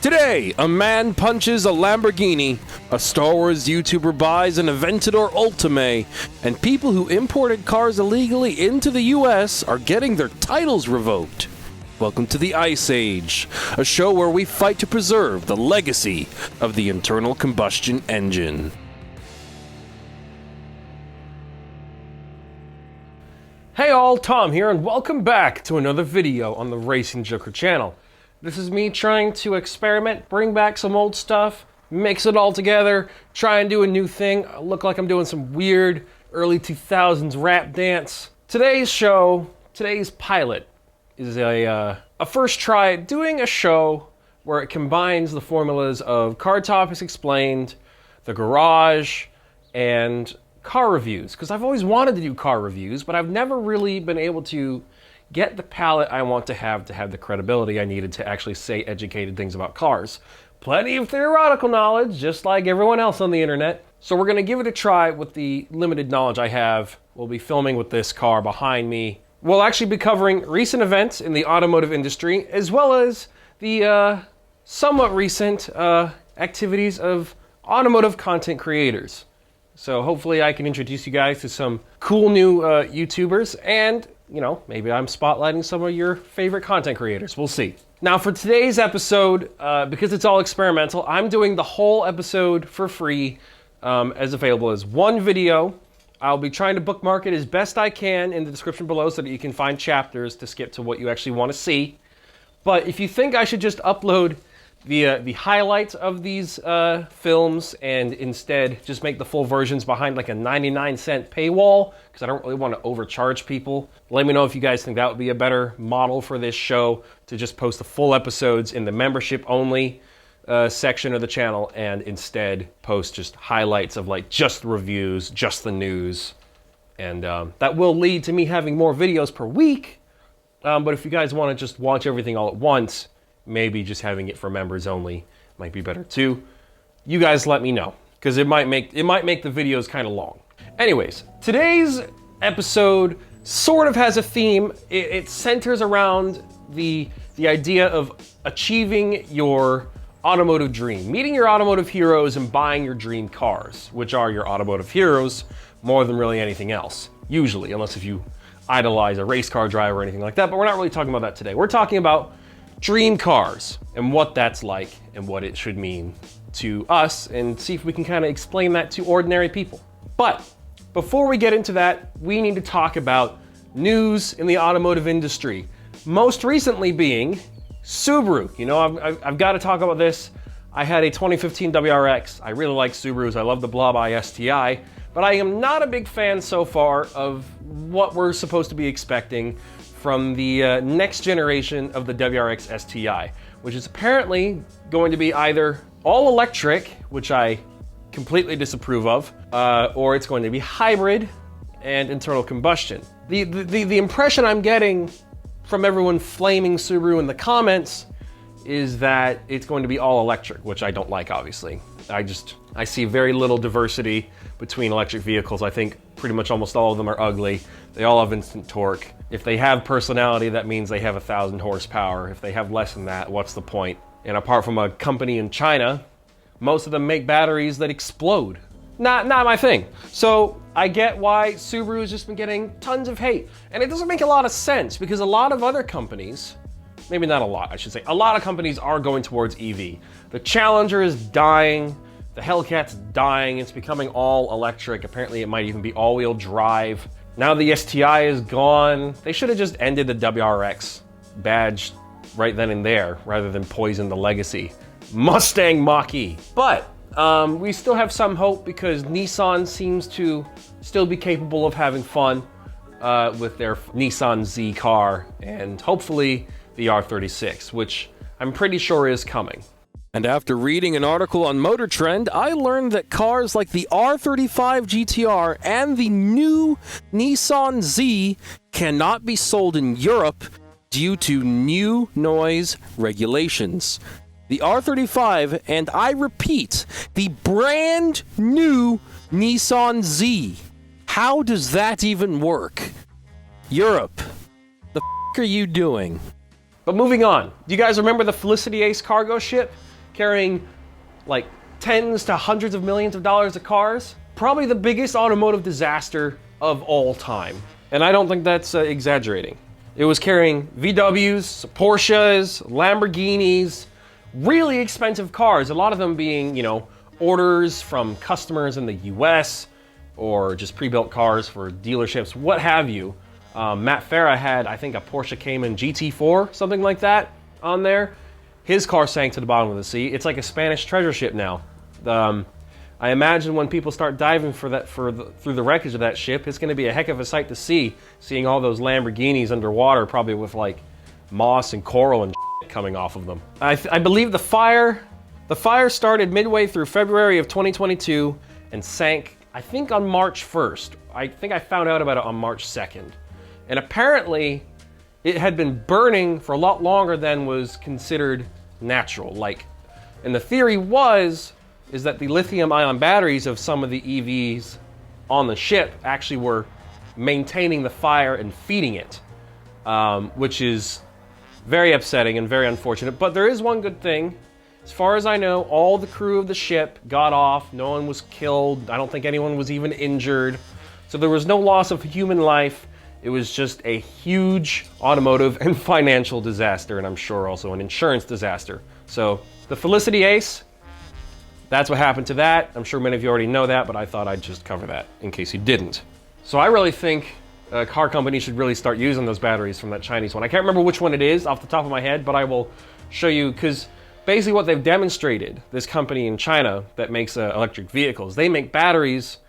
Today, a man punches a Lamborghini, a Star Wars YouTuber buys an Aventador Ultimae, and people who imported cars illegally into the US are getting their titles revoked. Welcome to the Ice Age, a show where we fight to preserve the legacy of the internal combustion engine. Hey all, Tom here, and welcome back to another video on the Racing Joker channel. This is me trying to experiment, bring back some old stuff, mix it all together, try and do a new thing. I look like I'm doing some weird early 2000s rap dance. Today's pilot, is a first try at doing a show where it combines the formulas of Car Topics Explained, The Garage, and car reviews. Because I've always wanted to do car reviews, but I've never really been able to get the palette I want to have the credibility I needed to actually say educated things about cars. Plenty of theoretical knowledge, just like everyone else on the internet. So we're going to give it a try with the limited knowledge I have. We'll be filming with this car behind me. We'll actually be covering recent events in the automotive industry, as well as the somewhat recent activities of automotive content creators. So hopefully I can introduce you guys to some cool new YouTubers, and you know, maybe I'm spotlighting some of your favorite content creators. We'll see. Now for today's episode, because it's all experimental, I'm doing the whole episode for free, as available as one video. I'll be trying to bookmark it as best I can in the description below so that you can find chapters to skip to what you actually want to see. But if you think I should just upload the highlights of these films and instead just make the full versions behind like a 99-cent paywall, because I don't really want to overcharge people, let me know if you guys think that would be a better model for this show, to just post the full episodes in the membership only section of the channel and instead post just highlights of like just the reviews, just the news. And that will lead to me having more videos per week. But if you guys want to just watch everything all at once, maybe just having it for members only might be better too. You guys let me know, because it might make the videos kind of long. Anyways, today's episode sort of has a theme. It centers around the idea of achieving your automotive dream, meeting your automotive heroes and buying your dream cars, which are your automotive heroes more than really anything else, usually, unless if you idolize a race car driver or anything like that. But we're not really talking about that today. We're talking about dream cars and what that's like and what it should mean to us, and see if we can kind of explain that to ordinary people. But before we get into that, we need to talk about news in the automotive industry. Most recently being Subaru. You know, I've got to talk about this. I had a 2015 WRX. I really like Subarus. I love the Blob Eye STI, but I am not a big fan so far of what we're supposed to be expecting from the next generation of the WRX STI, which is apparently going to be either all electric, which I completely disapprove of, or it's going to be hybrid and internal combustion. The impression I'm getting from everyone flaming Subaru in the comments is that it's going to be all electric, which I don't like, obviously. I see very little diversity between electric vehicles. I think pretty much almost all of them are ugly. They all have instant torque. If they have personality, that means they have 1,000 horsepower. If they have less than that, what's the point? And apart from a company in China, most of them make batteries that explode. Not my thing. So I get why Subaru has just been getting tons of hate. And it doesn't make a lot of sense, because a lot of other companies, maybe not a lot, I should say, a lot of companies are going towards EV. The Challenger is dying. The Hellcat's dying. It's becoming all electric. Apparently it might even be all-wheel drive. Now the STI is gone. They should have just ended the WRX badge right then and there, rather than poison the legacy. Mustang Mach-E. But we still have some hope, because Nissan seems to still be capable of having fun with their Nissan Z car, and hopefully the R36, which I'm pretty sure is coming. And after reading an article on Motor Trend, I learned that cars like the R35 GTR and the new Nissan Z cannot be sold in Europe due to new noise regulations. The R35, and I repeat, the brand new Nissan Z. How does that even work? Europe, the f*** are you doing? But moving on, do you guys remember the Felicity Ace cargo ship? carrying like tens to hundreds of millions of dollars of cars. Probably the biggest automotive disaster of all time. And I don't think that's exaggerating. It was carrying VWs, Porsches, Lamborghinis, really expensive cars, a lot of them being, you know, orders from customers in the US or just pre-built cars for dealerships, what have you. Matt Farah had, I think, a Porsche Cayman GT4, something like that, on there. His car sank to the bottom of the sea. It's like a Spanish treasure ship now. I imagine when people start diving through the wreckage of that ship, it's going to be a heck of a sight to see, seeing all those Lamborghinis underwater, probably with like moss and coral and coming off of them. I believe the fire started midway through February of 2022 and sank, I think, on March 1st. I think I found out about it on March 2nd. And apparently it had been burning for a lot longer than was considered natural. And the theory is that the lithium-ion batteries of some of the EVs on the ship actually were maintaining the fire and feeding it, which is very upsetting and very unfortunate. But there is one good thing. As far as I know, all the crew of the ship got off. No one was killed. I don't think anyone was even injured. So there was no loss of human life. It was just a huge automotive and financial disaster, and I'm sure also an insurance disaster. So the Felicity Ace, that's what happened to that. I'm sure many of you already know that, but I thought I'd just cover that in case you didn't. So I really think a car company should really start using those batteries from that Chinese one. I can't remember which one it is off the top of my head, but I will show you, because basically what they've demonstrated, this company in China that makes electric vehicles, they make batteries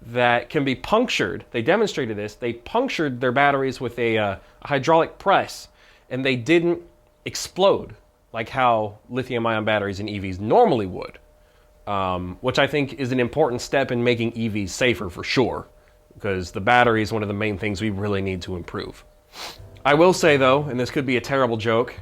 that can be punctured. They demonstrated this. They punctured their batteries with a hydraulic press, and they didn't explode like how lithium-ion batteries in EVs normally would. Which I think is an important step in making EVs safer for sure, because the battery is one of the main things we really need to improve. I will say though, and this could be a terrible joke,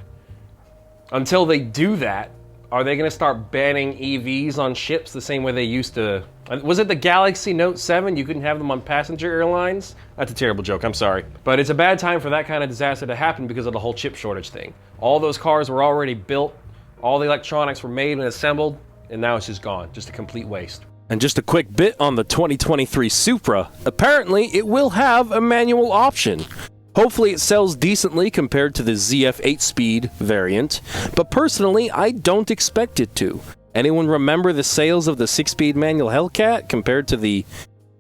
until they do that, are they going to start banning EVs on ships the same way they used to? Was it the Galaxy Note 7? You couldn't have them on passenger airlines? That's a terrible joke, I'm sorry. But it's a bad time for that kind of disaster to happen because of the whole chip shortage thing. All those cars were already built, all the electronics were made and assembled, and now it's just gone, just a complete waste. And just a quick bit on the 2023 Supra. Apparently, it will have a manual option. Hopefully it sells decently compared to the ZF 8-speed variant, but personally, I don't expect it to. Anyone remember the sales of the 6-speed manual Hellcat compared to the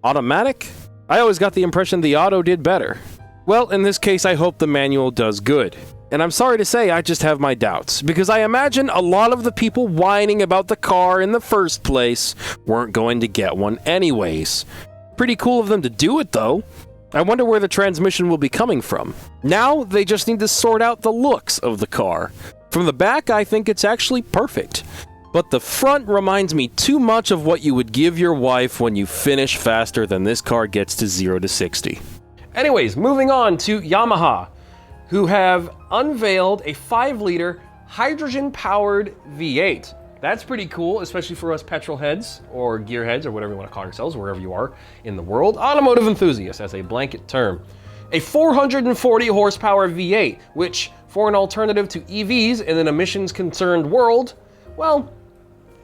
automatic? I always got the impression the auto did better. Well, in this case, I hope the manual does good. And I'm sorry to say, I just have my doubts, because I imagine a lot of the people whining about the car in the first place weren't going to get one anyways. Pretty cool of them to do it, though. I wonder where the transmission will be coming from. Now, they just need to sort out the looks of the car. From the back, I think it's actually perfect. But the front reminds me too much of what you would give your wife when you finish faster than this car gets to 0 to 60. Anyways, moving on to Yamaha, who have unveiled a 5-liter hydrogen-powered V8. That's pretty cool, especially for us petrol heads, or gear heads, or whatever you want to call yourselves, wherever you are in the world. Automotive enthusiasts, as a blanket term. A 440 horsepower V8, which, for an alternative to EVs in an emissions-concerned world, well,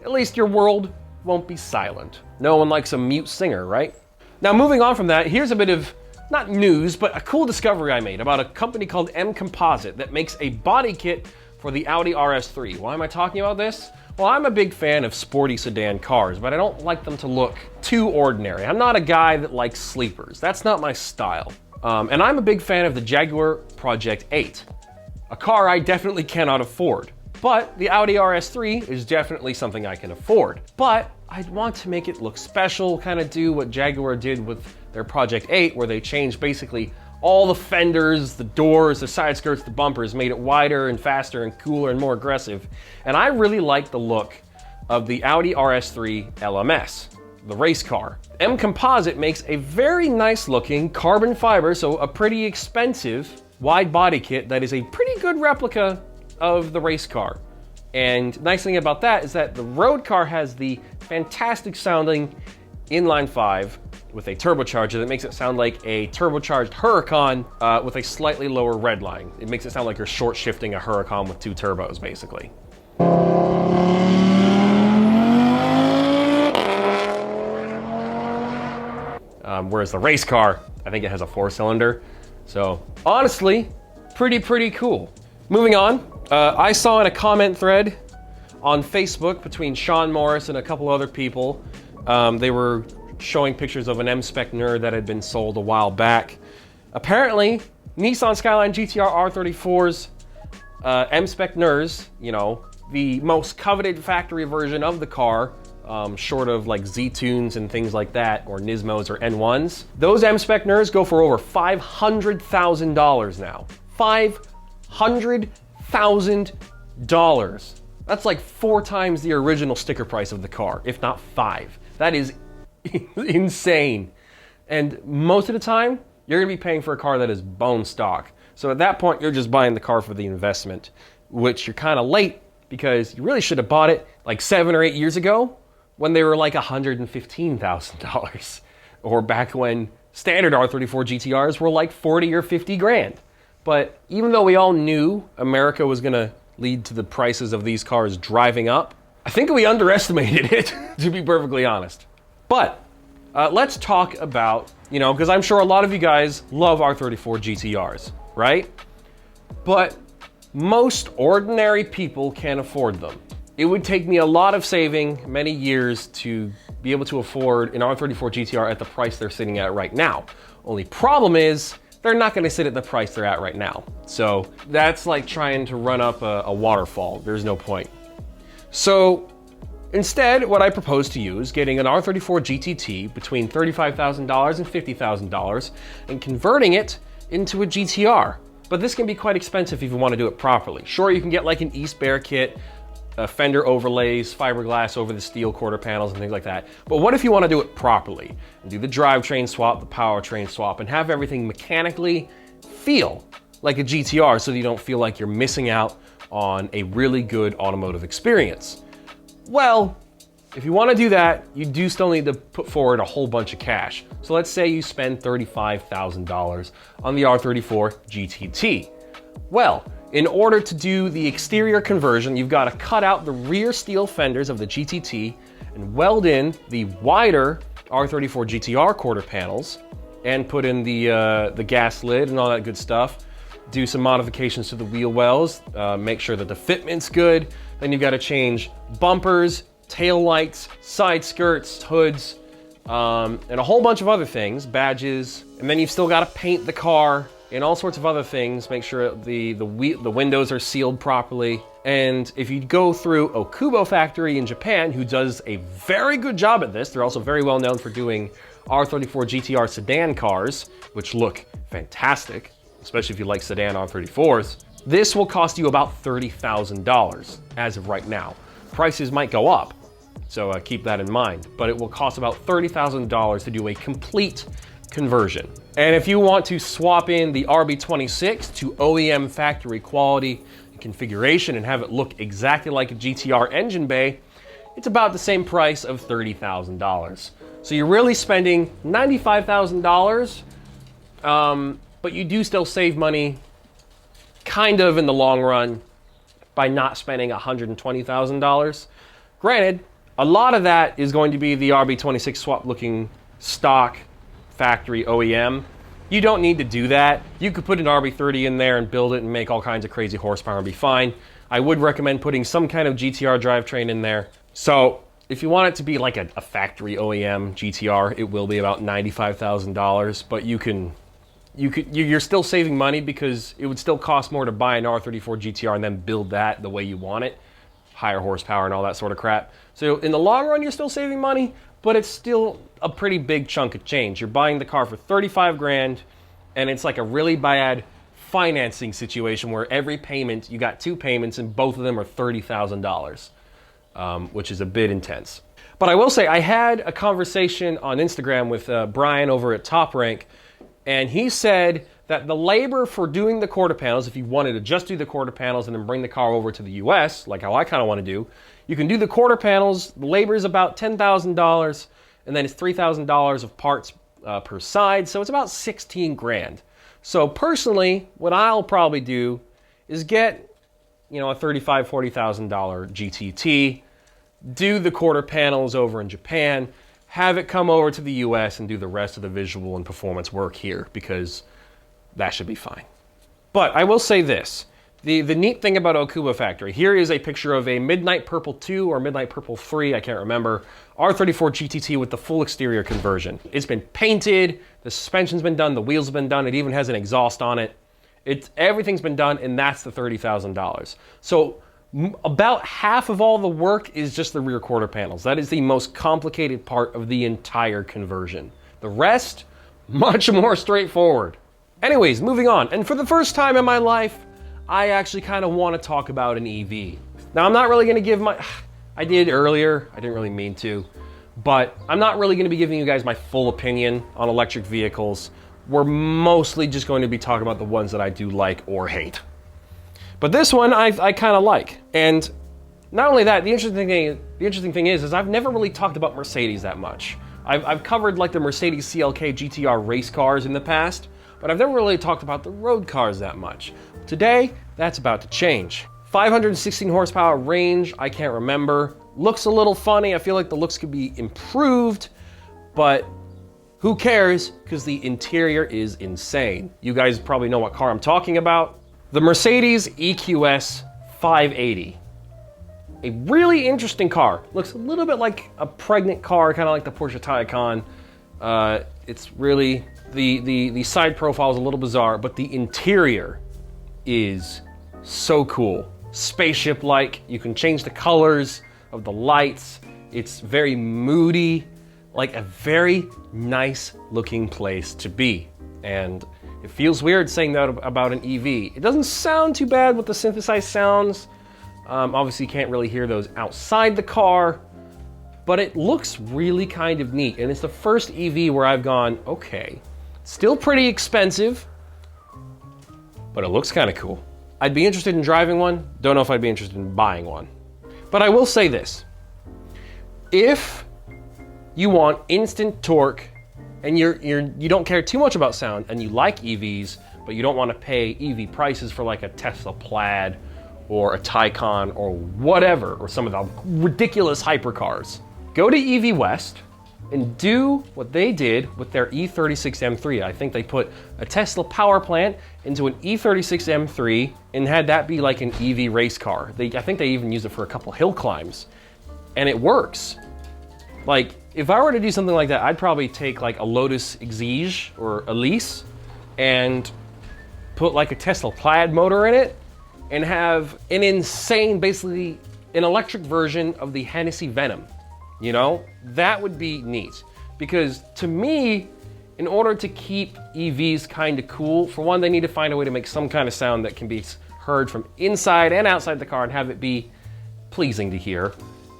at least your world won't be silent. No one likes a mute singer, right? Now, moving on from that, here's a bit of, not news, but a cool discovery I made about a company called M Composite that makes a body kit for the Audi RS3. Why am I talking about this? Well, I'm a big fan of sporty sedan cars, but I don't like them to look too ordinary. I'm not a guy that likes sleepers. That's not my style. And I'm a big fan of the Jaguar Project 8, a car I definitely cannot afford. But the Audi RS3 is definitely something I can afford. But I'd want to make it look special, kind of do what Jaguar did with their Project 8, where they changed basically all the fenders, the doors, the side skirts, the bumpers, made it wider and faster and cooler and more aggressive. And I really like the look of the Audi RS3 LMS, the race car. M Composite makes a very nice looking carbon fiber, so a pretty expensive wide body kit that is a pretty good replica of the race car. And nice thing about that is that the road car has the fantastic sounding inline 5 with a turbocharger that makes it sound like a turbocharged Huracan with a slightly lower redline. It makes it sound like you're short shifting a Huracan with 2 turbos, basically. Whereas the race car, I think it has a 4-cylinder. So honestly, pretty cool. Moving on, I saw in a comment thread on Facebook between Sean Morris and a couple other people, they were showing pictures of an M-Spec nerd that had been sold a while back. Apparently, Nissan Skyline GTR R34's M-Spec NERS, you know, the most coveted factory version of the car, short of like Z-Tunes and things like that, or Nismos or N1s. Those M-Spec NERS go for over $500,000 now. $500,000. That's like 4 times the original sticker price of the car, if not 5. That is insane. And most of the time, you're gonna be paying for a car that is bone stock. So at that point, you're just buying the car for the investment, which you're kind of late because you really should have bought it like 7 or 8 years ago when they were like $115,000, or back when standard R34 GTRs were like 40 or 50 grand. But even though we all knew America was gonna lead to the prices of these cars driving up, I think we underestimated it, to be perfectly honest. But let's talk about, you know, because I'm sure a lot of you guys love R34 GTRs, right? But most ordinary people can't afford them. It would take me a lot of saving, many years, to be able to afford an R34 GTR at the price they're sitting at right now. Only problem is, they're not gonna sit at the price they're at right now. So that's like trying to run up a waterfall. There's no point. So instead, what I propose to you is getting an R34 GTT between $35,000 and $50,000 and converting it into a GTR. But this can be quite expensive if you want to do it properly. Sure, you can get like an East Bear kit, fender overlays, fiberglass over the steel quarter panels and things like that. But what if you want to do it properly and do the drivetrain swap, the powertrain swap, and have everything mechanically feel like a GTR so that you don't feel like you're missing out on a really good automotive experience? Well, if you want to do that, you do still need to put forward a whole bunch of cash. So let's say you spend $35,000 on the R34 GTT. Well, in order to do the exterior conversion, you've got to cut out the rear steel fenders of the GTT and weld in the wider R34 GTR quarter panels and put in the gas lid and all that good stuff. Do some modifications to the wheel wells, make sure that the fitment's good. Then you've got to change bumpers, tail lights, side skirts, hoods, and a whole bunch of other things, badges. And then you've still got to paint the car and all sorts of other things, make sure the windows are sealed properly. And if you go through Okubo Factory in Japan, who does a very good job at this, they're also very well known for doing R34 GTR sedan cars, which look fantastic, especially if you like sedan R34s. This will cost you about $30,000 as of right now. Prices might go up, so keep that in mind. But it will cost about $30,000 to do a complete conversion. And if you want to swap in the RB26 to OEM factory quality and configuration and have it look exactly like a GTR engine bay, it's about the same price of $30,000. So you're really spending $95,000, but you do still save money kind of in the long run by not spending $120,000. Granted, a lot of that is going to be the RB26 swap looking stock factory OEM. You don't need to do that. You could put an RB30 in there and build it and make all kinds of crazy horsepower and be fine. I would recommend putting some kind of GTR drivetrain in there. So if you want it to be like a factory OEM GTR, it will be about $95,000, but you're still saving money because it would still cost more to buy an R34 GTR and then build that the way you want it, higher horsepower and all that sort of crap. So in the long run, you're still saving money, but it's still a pretty big chunk of change. You're buying the car for 35 grand, and it's like a really bad financing situation where every payment, you got 2 payments and both of them are $30,000, which is a bit intense. But I will say, I had a conversation on Instagram with Brian over at Top Rank, and he said that the labor for doing the quarter panels, if you wanted to just do the quarter panels and then bring the car over to the US, like how I kind of want to do, you can do the quarter panels. The labor is about $10,000, and then it's $3,000 of parts per side, so it's about 16 grand. So personally, what I'll probably do is get, you know, a $35,000, $40,000 GTT, do the quarter panels over in Japan, have it come over to the US and do the rest of the visual and performance work here, because that should be fine. But I will say this. The neat thing about Okuba Factory, here is a picture of a Midnight Purple 2 or Midnight Purple 3, I can't remember, R34 GTT with the full exterior conversion. It's been painted, the suspension's been done, the wheels have been done, it even has an exhaust on it. Everything's been done, and that's the $30,000. So about half of all the work is just the rear quarter panels. That is the most complicated part of the entire conversion. The rest, much more straightforward. Anyways, moving on. And for the first time in my life, I actually kind of want to talk about an EV. Now, I'm not really going to give my... I did earlier. I didn't really mean to. But I'm not really going to be giving you guys my full opinion on electric vehicles. We're mostly just going to be talking about the ones that I do like or hate. But this one I kind of like. And not only that, the interesting thing is I've never really talked about Mercedes that much. I've covered like the Mercedes CLK GTR race cars in the past, but I've never really talked about the road cars that much. Today, that's about to change. 516 horsepower range, I can't remember. Looks a little funny. I feel like the looks could be improved, but who cares? Because the interior is insane. You guys probably know what car I'm talking about. The Mercedes EQS 580. A really interesting car. Looks a little bit like a pregnant car, kind of like the Porsche Taycan. It's really, the side profile is a little bizarre, but the interior is so cool. Spaceship-like. You can change the colors of the lights. It's very moody, like a very nice looking place to be. And it feels weird saying that about an EV. It doesn't sound too bad with the synthesized sounds. Obviously you can't really hear those outside the car, but it looks really kind of neat. And it's the first EV where I've gone, okay, still pretty expensive, but it looks kind of cool. I'd be interested in driving one. Don't know if I'd be interested in buying one. But I will say this. If you want instant torque and you don't care too much about sound and you like EVs, but you don't want to pay EV prices for like a Tesla Plaid or a Taycan or whatever, or some of the ridiculous hypercars, go to EV West and do what they did with their E46 M3. I think they put a Tesla power plant into an E46 M3 and had that be like an EV race car. I think they even used it for a couple hill climbs, and it works. Like, if I were to do something like that, I'd probably take like a Lotus Exige or Elise and put like a Tesla Plaid motor in it and have an insane, basically an electric version of the Hennessy Venom. You know, that would be neat. Because to me, in order to keep EVs kind of cool, for one, they need to find a way to make some kind of sound that can be heard from inside and outside the car and have it be pleasing to hear.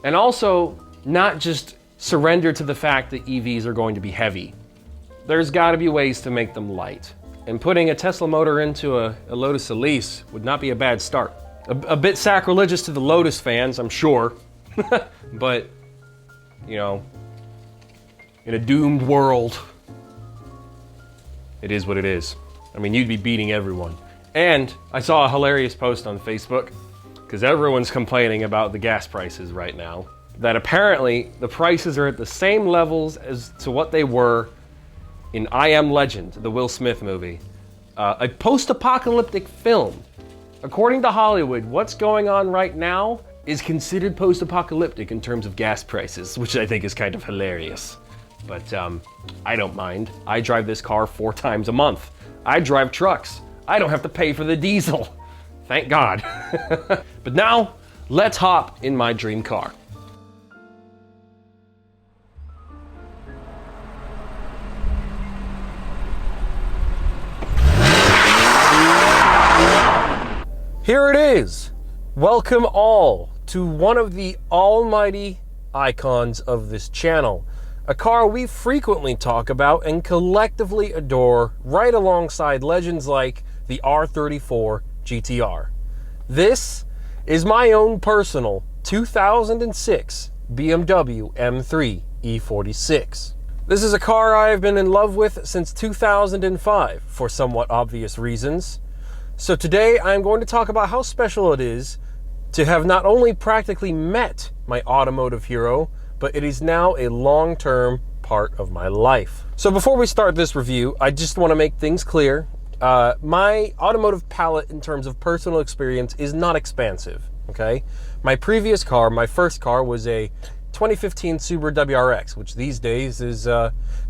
And also, not just surrender to the fact that EVs are going to be heavy. There's got to be ways to make them light. And putting a Tesla motor into a Lotus Elise would not be a bad start. A bit sacrilegious to the Lotus fans, I'm sure. But, you know, in a doomed world, it is what it is. I mean, you'd be beating everyone. And I saw a hilarious post on Facebook, because everyone's complaining about the gas prices right now, that apparently the prices are at the same levels as to what they were in I Am Legend, the Will Smith movie. A post-apocalyptic film. According to Hollywood, what's going on right now is considered post-apocalyptic in terms of gas prices, which I think is kind of hilarious. But I don't mind. I drive this car 4 times a month. I drive trucks. I don't have to pay for the diesel. Thank God. But now, let's hop in my dream car. Here it is. Welcome all to one of the almighty icons of this channel. A car we frequently talk about and collectively adore, right alongside legends like the R34 GTR. This is my own personal 2006 BMW M3 E46. This is a car I've been in love with since 2005 for somewhat obvious reasons. So today I'm going to talk about how special it is to have not only practically met my automotive hero, but it is now a long-term part of my life. So before we start this review, I just want to make things clear. My automotive palette in terms of personal experience is not expansive, okay? My previous car, my first car, was a 2015 Subaru WRX, which these days is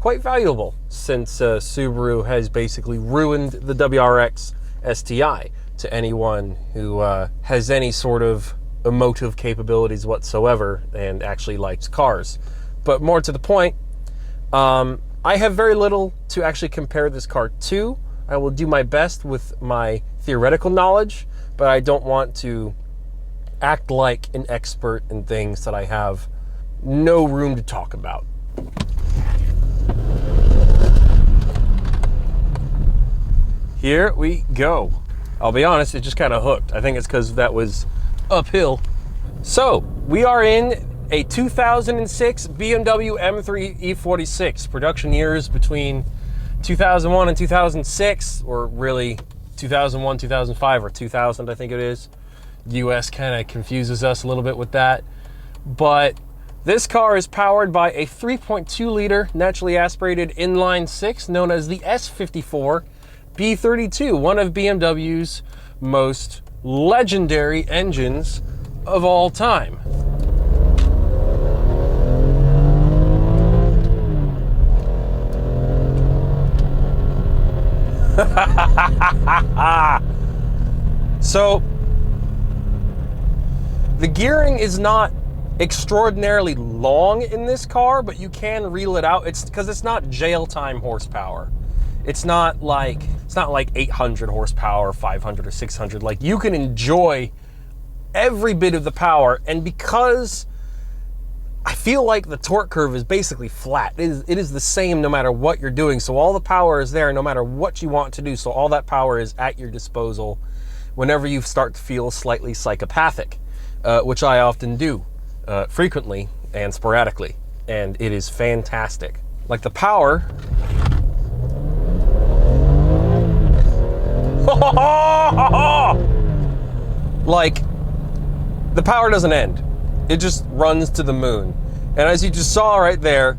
quite valuable since Subaru has basically ruined the WRX STI to anyone who has any sort of emotive capabilities whatsoever and actually likes cars. But more to the point, I have very little to actually compare this car to. I will do my best with my theoretical knowledge, but I don't want to act like an expert in things that I have no room to talk about. Here we go. I'll be honest, it just kind of hooked. I think it's because that was uphill. So, we are in a 2006 BMW M3 E46. Production years between 2001 and 2006, or really 2001, 2005, or 2000, I think it is. US kind of confuses us a little bit with that. But this car is powered by a 3.2 liter naturally aspirated inline six known as the S54 B32, one of BMW's most legendary engines of all time. So, the gearing is not extraordinarily long in this car, but you can reel it out. It's because it's not jail time horsepower. It's not like 800 horsepower, 500 or 600. Like, you can enjoy every bit of the power, and because I feel like the torque curve is basically flat. It is the same no matter what you're doing. So all the power is there no matter what you want to do. So all that power is at your disposal whenever you start to feel slightly psychopathic, which I often do, frequently and sporadically. And it is fantastic. Like the power. Like, the power doesn't end. It just runs to the moon. And as you just saw right there,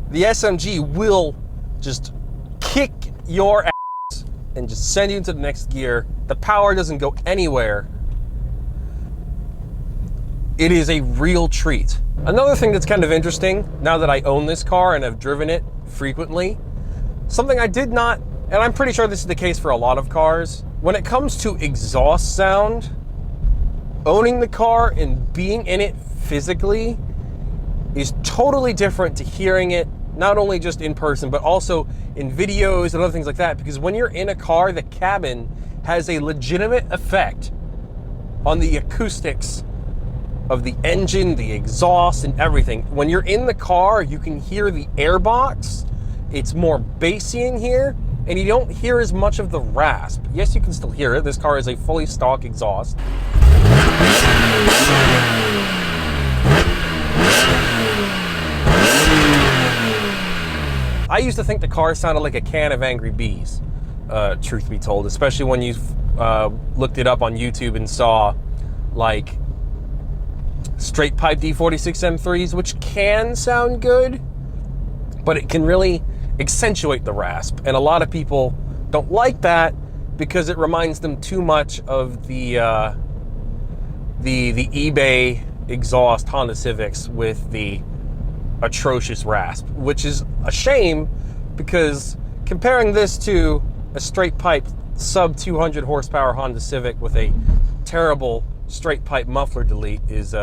the SMG will just kick your ass and just send you into the next gear. The power doesn't go anywhere. It is a real treat. Another thing that's kind of interesting, now that I own this car and have driven it frequently, something I did not, and I'm pretty sure this is the case for a lot of cars, when it comes to exhaust sound, owning the car and being in it physically is totally different to hearing it, not only just in person, but also in videos and other things like that. Because when you're in a car, the cabin has a legitimate effect on the acoustics of the engine, the exhaust, and everything. When you're in the car, you can hear the airbox. It's more bassy in here, and you don't hear as much of the rasp. Yes, you can still hear it. This car is a fully stock exhaust. I used to think the car sounded like a can of Angry Bees, truth be told, especially when you looked it up on YouTube and saw like straight pipe E46 M3s, which can sound good, but it can really accentuate the rasp. And a lot of people don't like that because it reminds them too much of the eBay exhaust Honda Civics with the atrocious rasp, which is a shame because comparing this to a straight pipe sub 200 horsepower Honda Civic with a terrible straight pipe muffler delete is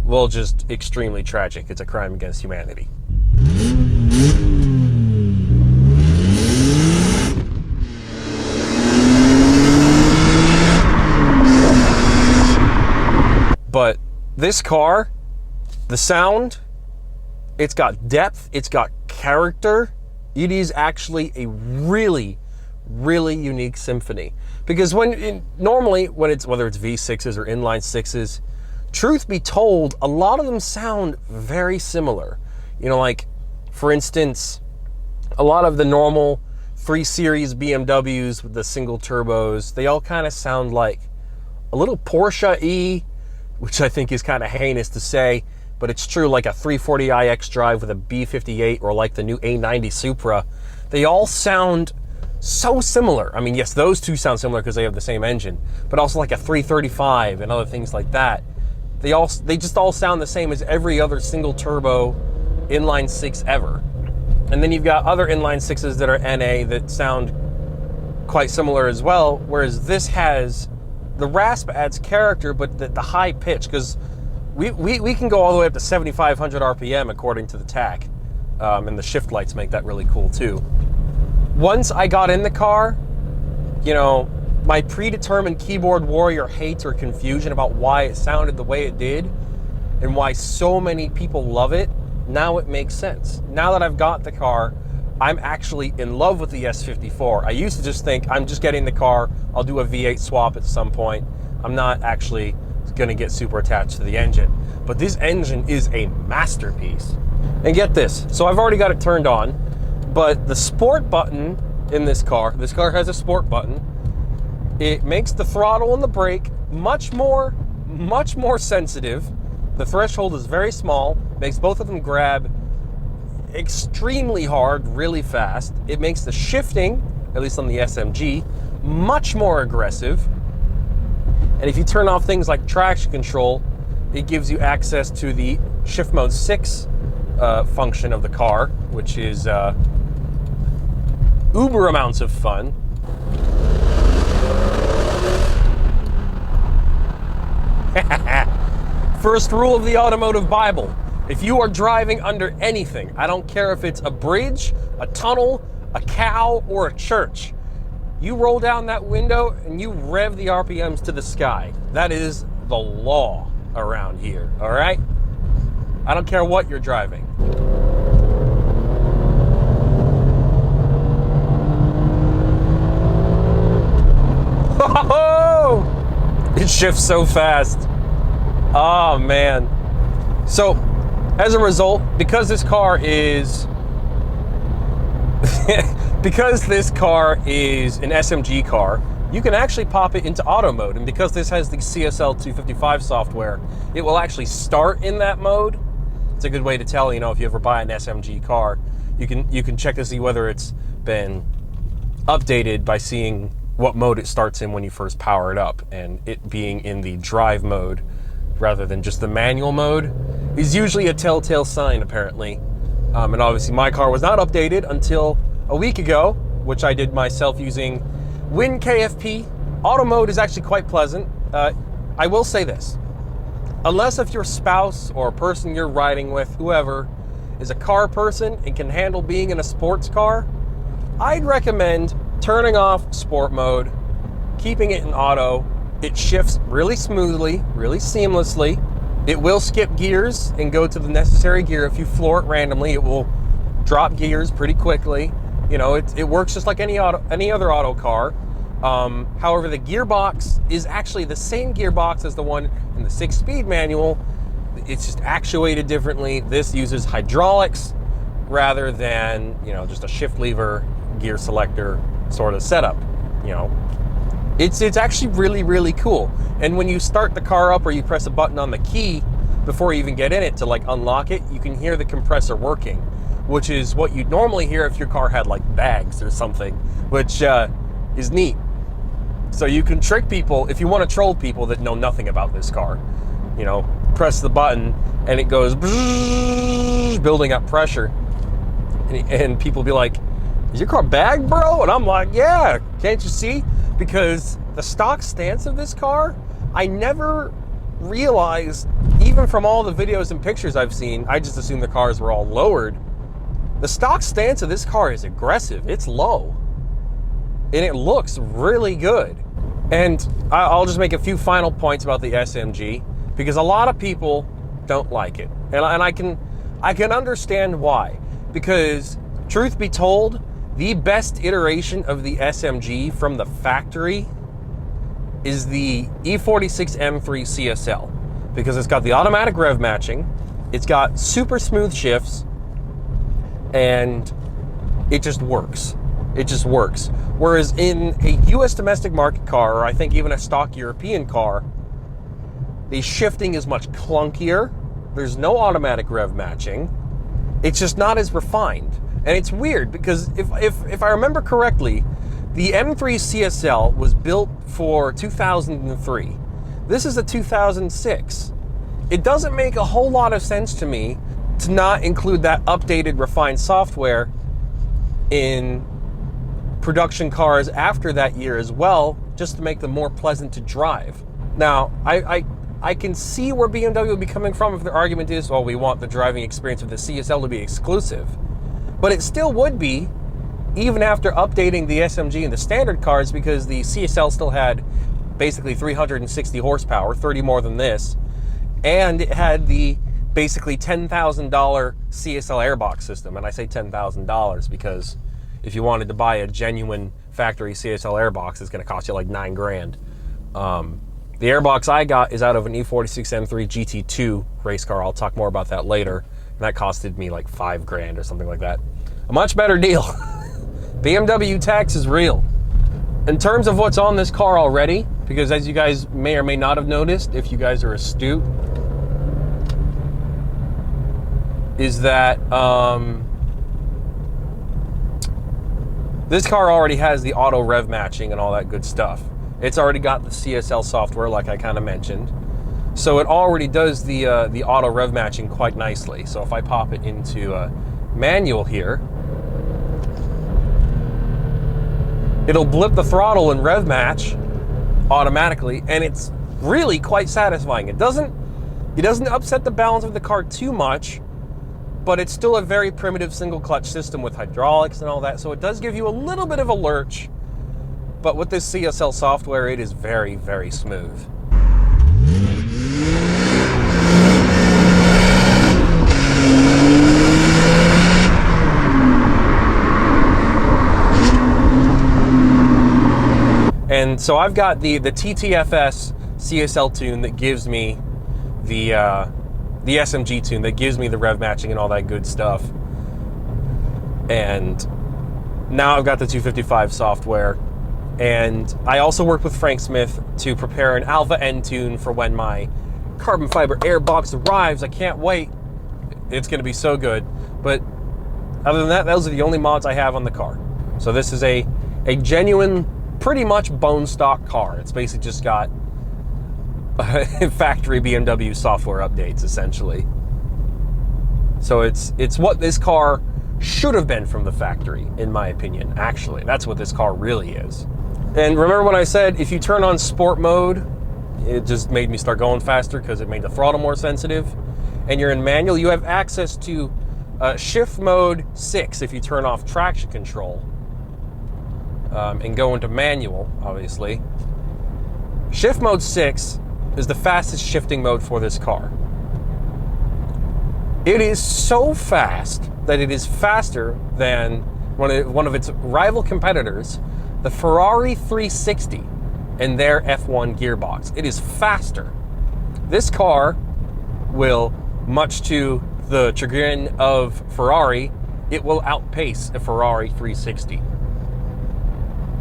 well, just extremely tragic. It's a crime against humanity. But this car, the sound, it's got depth, it's got character. It is actually a really, really unique symphony. Because normally, whether it's V6s or inline sixes, truth be told, a lot of them sound very similar. You know, like, for instance, a lot of the normal 3 Series BMWs with the single turbos, they all kind of sound like a little Porsche E, which I think is kind of heinous to say, but it's true like a 340iX drive with a B58 or like the new A90 Supra. They all sound so similar. I mean, yes, those two sound similar because they have the same engine, but also like a 335 and other things like that. They just all sound the same as every other single turbo inline six ever. And then you've got other inline sixes that are NA that sound quite similar as well, whereas this has, the rasp adds character, but the high pitch, because we can go all the way up to 7,500 RPM according to the tach, and the shift lights make that really cool too. Once I got in the car, you know, my predetermined keyboard warrior hate or confusion about why it sounded the way it did and why so many people love it, now it makes sense. Now that I've got the car, I'm actually in love with the S54. I used to just think, I'm just getting the car, I'll do a V8 swap at some point. I'm not actually gonna get super attached to the engine. But this engine is a masterpiece. And get this, so I've already got it turned on, but the sport button in this car has a sport button. It makes the throttle and the brake much more sensitive. The threshold is very small, makes both of them grab extremely hard, really fast. It makes the shifting, at least on the SMG, much more aggressive. And if you turn off things like traction control, it gives you access to the shift mode 6 function of the car, which is uber amounts of fun. First rule of the automotive Bible: if you are driving under anything, I don't care if it's a bridge, a tunnel, a cow, or a church, you roll down that window and you rev the RPMs to the sky. That is the law around here, all right? I don't care what you're driving. Oh, it shifts so fast. Oh man. So as a result, because this car is because this car is an SMG car, you can actually pop it into auto mode. And because this has the CSL 255 software, it will actually start in that mode. It's a good way to tell, you know, if you ever buy an SMG car, you can check to see whether it's been updated by seeing what mode it starts in when you first power it up, and it being in the drive mode rather than just the manual mode is usually a telltale sign, apparently. And obviously my car was not updated until a week ago, which I did myself using WinKFP. Auto mode is actually quite pleasant. I will say this: unless if your spouse or a person you're riding with, whoever, is a car person and can handle being in a sports car, I'd recommend turning off sport mode, keeping it in auto. It shifts really smoothly, really seamlessly. It will skip gears and go to the necessary gear. If you floor it randomly, it will drop gears pretty quickly. You know, it works just like any other auto car. However, the gearbox is actually the same gearbox as the one in the 6-speed manual. It's just actuated differently. This uses hydraulics rather than, you know, just a shift lever, gear selector sort of setup. You know, it's actually really, really cool. And when you start the car up or you press a button on the key before you even get in it to like unlock it, you can hear the compressor working, which is what you'd normally hear if your car had like bags or something, which is neat. So you can trick people if you want to troll people that know nothing about this car. You know, press the button and it goes building up pressure, and people be like, "Is your car bagged, bro?" And I'm like, "Yeah, can't you see?" Because the stock stance of this car, I never realized, even from all the videos and pictures I've seen, I just assumed the cars were all lowered. The stock stance of this car is aggressive. It's low. And it looks really good. And I'll just make a few final points about the SMG, because a lot of people don't like it. And I can understand why. Because, truth be told, the best iteration of the SMG from the factory is the E46 M3 CSL, because it's got the automatic rev matching, it's got super smooth shifts, and it just works. It just works. Whereas in a US domestic market car, or I think even a stock European car, the shifting is much clunkier. There's no automatic rev matching. It's just not as refined. And it's weird because if I remember correctly, the M3 CSL was built for 2003. This is a 2006. It doesn't make a whole lot of sense to me to not include that updated, refined software in production cars after that year as well, just to make them more pleasant to drive. Now, I can see where BMW would be coming from if their argument is, well, we want the driving experience of the CSL to be exclusive. But it still would be, even after updating the SMG and the standard cars, because the CSL still had basically 360 horsepower, 30 more than this, and it had the basically $10,000 CSL airbox system. And I say $10,000 because if you wanted to buy a genuine factory CSL airbox, it's going to cost you like $9 grand. The airbox I got is out of an E46 M3 GT2 race car. I'll talk more about that later. And that costed me like $5 grand or something like that. A much better deal. BMW tax is real. In terms of what's on this car already, because as you guys may or may not have noticed, if you guys are astute, is that this car already has the auto rev matching and all that good stuff. It's already got the CSL software, like I kind of mentioned. So it already does the auto rev matching quite nicely. So if I pop it into manual here, it'll blip the throttle and rev match automatically, and it's really quite satisfying. It doesn't upset the balance of the car too much, but it's still a very primitive single clutch system with hydraulics and all that. So it does give you a little bit of a lurch, but with this CSL software, it is very, very smooth. And so I've got the TTFS CSL tune that gives me the SMG tune that gives me the rev matching and all that good stuff. And now I've got the 255 software. And I also worked with Frank Smith to prepare an Alpha N tune for when my carbon fiber airbox arrives. I can't wait. It's going to be so good. But other than that, those are the only mods I have on the car. So this is a genuine, pretty much bone stock car. It's basically just got factory BMW software updates, essentially. So it's what this car should have been from the factory, in my opinion. Actually, that's what this car really is. And remember when I said if you turn on sport mode, it just made me start going faster because it made the throttle more sensitive. And you're in manual, you have access to shift mode 6 if you turn off traction control and go into manual, obviously. Shift mode 6 is the fastest shifting mode for this car. It is so fast that it is faster than one of its rival competitors, the Ferrari 360, and their F1 gearbox. It is faster. This car will, much to the chagrin of Ferrari, it will outpace a Ferrari 360.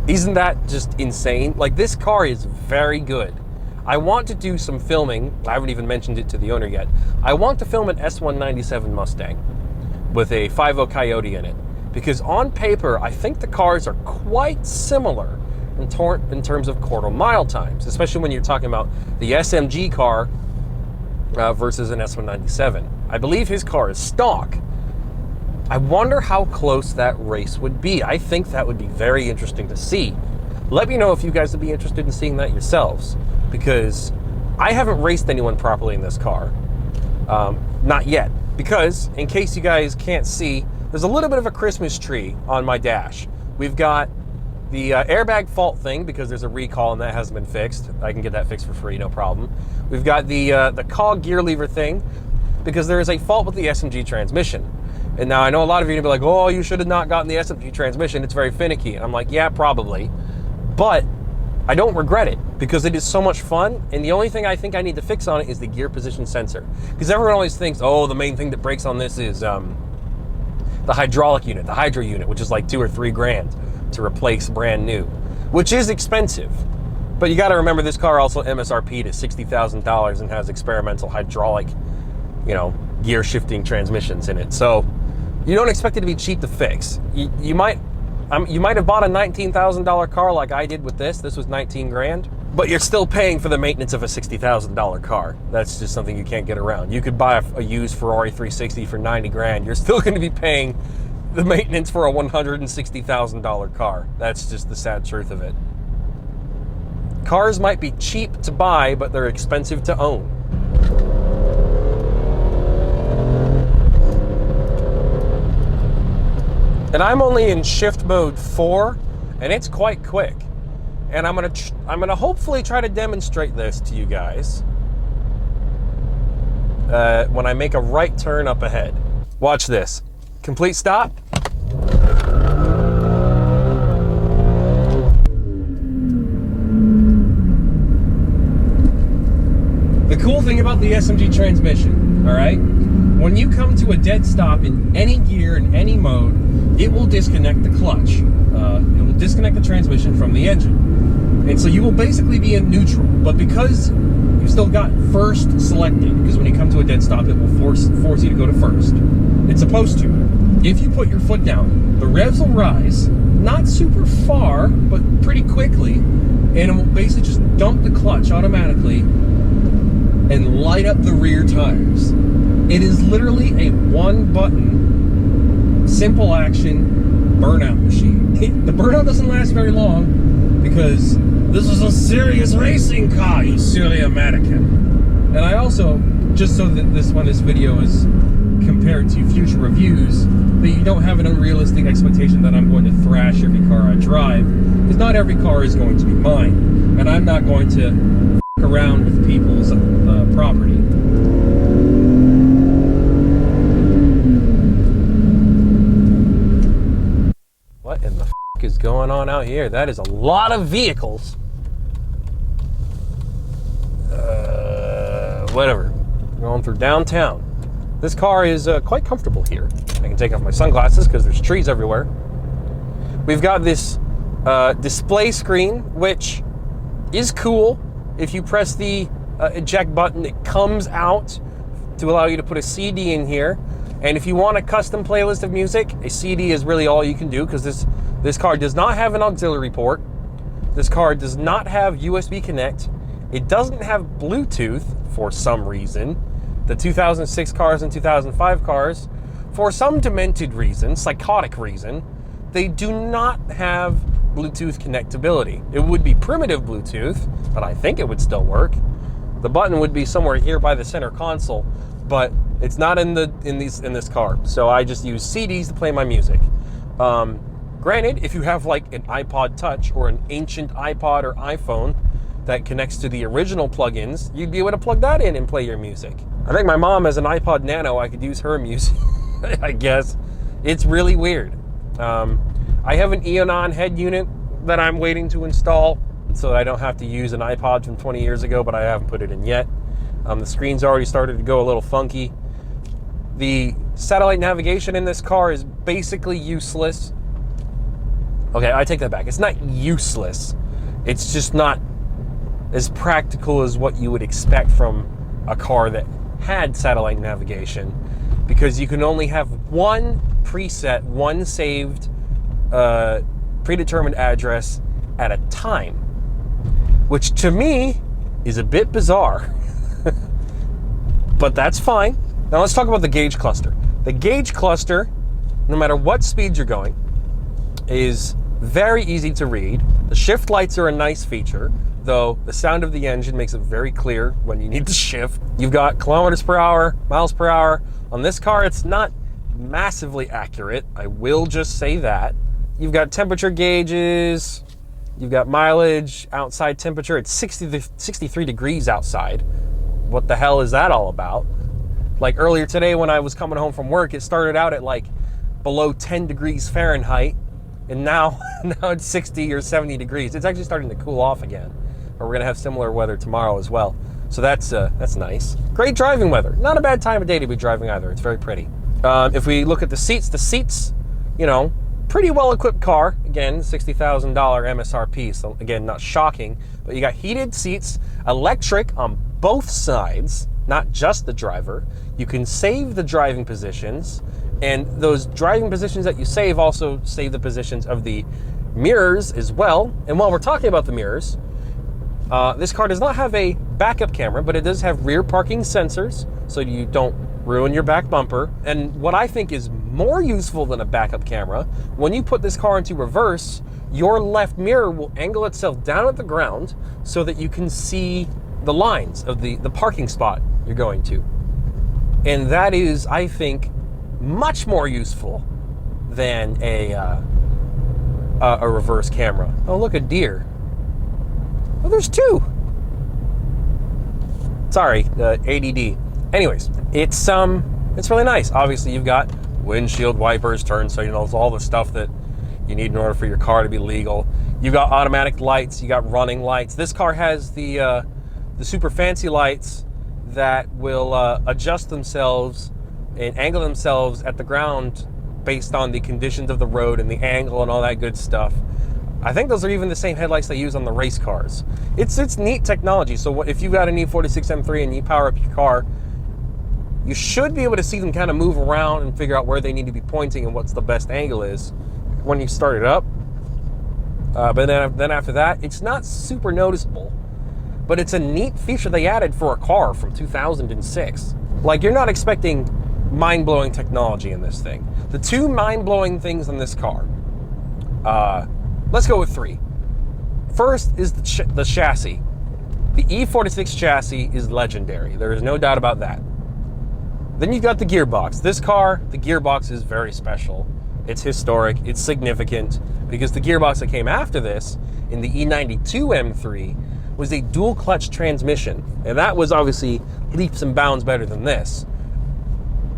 Isn't that just insane? Like, this car is very good. I want to do some filming. I haven't even mentioned it to the owner yet. I want to film an S197 Mustang with a 5.0 Coyote in it, because on paper, I think the cars are quite similar in terms of quarter mile times, especially when you're talking about the SMG car versus an S197. I believe his car is stock. I wonder how close that race would be. I think that would be very interesting to see. Let me know if you guys would be interested in seeing that yourselves, because I haven't raced anyone properly in this car. Not yet. Because, in case you guys can't see, there's a little bit of a Christmas tree on my dash. We've got the airbag fault thing, because there's a recall and that hasn't been fixed. I can get that fixed for free, no problem. We've got the cog gear lever thing, because there is a fault with the SMG transmission. And now I know a lot of you are going to be like, oh, you should have not gotten the SMG transmission. It's very finicky. And I'm like, yeah, probably. But I don't regret it, because it is so much fun. And the only thing I think I need to fix on it is the gear position sensor. Because everyone always thinks, oh, the main thing that breaks on this is the hydraulic unit, the hydro unit, which is like $2 or $3 grand to replace brand new, which is expensive. But you got to remember, this car also MSRP'd at $60,000 and has experimental hydraulic you know, gear shifting transmissions in it. So you don't expect it to be cheap to fix. You might have bought a $19,000 car like I did with this. This was 19 grand, but you're still paying for the maintenance of a $60,000 car. That's just something you can't get around. You could buy a used Ferrari 360 for 90 grand. You're still going to be paying the maintenance for a $160,000 car. That's just the sad truth of it. Cars might be cheap to buy, but they're expensive to own. And I'm only in shift mode 4, and it's quite quick. And I'm gonna hopefully try to demonstrate this to you guys when I make a right turn up ahead. Watch this. Complete stop. The cool thing about the SMG transmission, all right? When you come to a dead stop in any gear, in any mode, it will disconnect the clutch. It will disconnect the transmission from the engine. And so you will basically be in neutral. But because you've still got first selected, because when you come to a dead stop, it will force you to go to first. It's supposed to. If you put your foot down, the revs will rise, not super far, but pretty quickly, and it will basically just dump the clutch automatically and light up the rear tires. It is literally a one-button, simple action burnout machine. The burnout doesn't last very long because this is a serious racing car, you silly American. And I also, just so that this video is compared to future reviews, that you don't have an unrealistic expectation that I'm going to thrash every car I drive, because not every car is going to be mine, and I'm not going to f*** around with people's property. What in the f*** is going on out here? That is a lot of vehicles. Whatever. Going through downtown. This car is quite comfortable here. I can take off my sunglasses because there's trees everywhere. We've got this display screen, which is cool. If you press the eject button, it comes out to allow you to put a CD in here. And if you want a custom playlist of music, a CD is really all you can do, because this car does not have an auxiliary port. This car does not have USB Connect. It doesn't have Bluetooth for some reason. The 2006 cars and 2005 cars, for some demented reason, psychotic reason, they do not have Bluetooth connectability. It would be primitive Bluetooth, but I think it would still work. The button would be somewhere here by the center console, but it's not in this car. So I just use CDs to play my music. Granted, if you have like an iPod Touch or an ancient iPod or iPhone that connects to the original plugins, you'd be able to plug that in and play your music. I think my mom has an iPod Nano. I could use her music, I guess. It's really weird. I have an Eonon head unit that I'm waiting to install so that I don't have to use an iPod from 20 years ago, but I haven't put it in yet. The screen's already started to go a little funky. The satellite navigation in this car is basically useless. Okay, I take that back. It's not useless. It's just not as practical as what you would expect from a car that had satellite navigation, because you can only have one preset, one saved predetermined address at a time, which to me is a bit bizarre. But that's fine. Now let's talk about the gauge cluster. The gauge cluster, no matter what speed you're going, is very easy to read. The shift lights are a nice feature, though the sound of the engine makes it very clear when you need to shift. You've got kilometers per hour, miles per hour. On this car, it's not massively accurate. I will just say that. You've got temperature gauges. You've got mileage, outside temperature. It's 63 degrees outside. What the hell is that all about? Like earlier today when I was coming home from work, it started out at like below 10 degrees Fahrenheit, and now it's 60 or 70 degrees. It's actually starting to cool off again. Or we're gonna have similar weather tomorrow as well. So that's nice. Great driving weather. Not a bad time of day to be driving either. It's very pretty. If we look at the seats, you know, pretty well equipped car. Again, $60,000 MSRP. So again, not shocking, but you got heated seats, electric on both sides. not just the driver. You can save the driving positions, and those driving positions that you save also save the positions of the mirrors as well. And while we're talking about the mirrors, this car does not have a backup camera, but it does have rear parking sensors, so you don't ruin your back bumper. And what I think is more useful than a backup camera, when you put this car into reverse, your left mirror will angle itself down at the ground so that you can see the lines of the parking spot you're going to. And that is, I think, much more useful than a reverse camera. Oh, look, a deer. Oh, there's two. Sorry, ADD. Anyways, it's really nice. Obviously, you've got windshield wipers, turn signals, all the stuff that you need in order for your car to be legal. You've got automatic lights, you got running lights. This car has the super fancy lights that will adjust themselves and angle themselves at the ground based on the conditions of the road and the angle and all that good stuff. I think those are even the same headlights they use on the race cars. It's neat technology. So if you've got an E46 M3 and you power up your car, you should be able to see them kind of move around and figure out where they need to be pointing and what's the best angle is when you start it up. But then after that, it's not super noticeable. But it's a neat feature they added for a car from 2006. Like, you're not expecting mind-blowing technology in this thing. The two mind-blowing things in this car, let's go with three. First is the chassis. The E46 chassis is legendary. There is no doubt about that. Then you've got the gearbox. This car, the gearbox is very special. It's historic, it's significant, because the gearbox that came after this, in the E92 M3, was a dual clutch transmission. And that was obviously leaps and bounds better than this.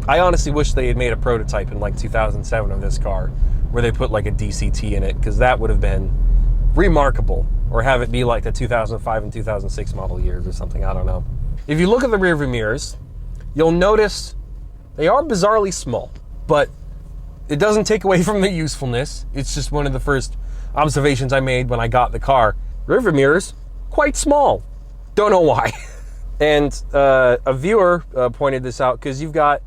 I honestly wish they had made a prototype in like 2007 of this car, where they put like a DCT in it, because that would have been remarkable. Or have it be like the 2005 and 2006 model years or something, I don't know. If you look at the rear view mirrors, you'll notice they are bizarrely small, but it doesn't take away from the usefulness. It's just one of the first observations I made when I got the car. Rear view mirrors, quite small. Don't know why. And a viewer pointed this out, because you've got,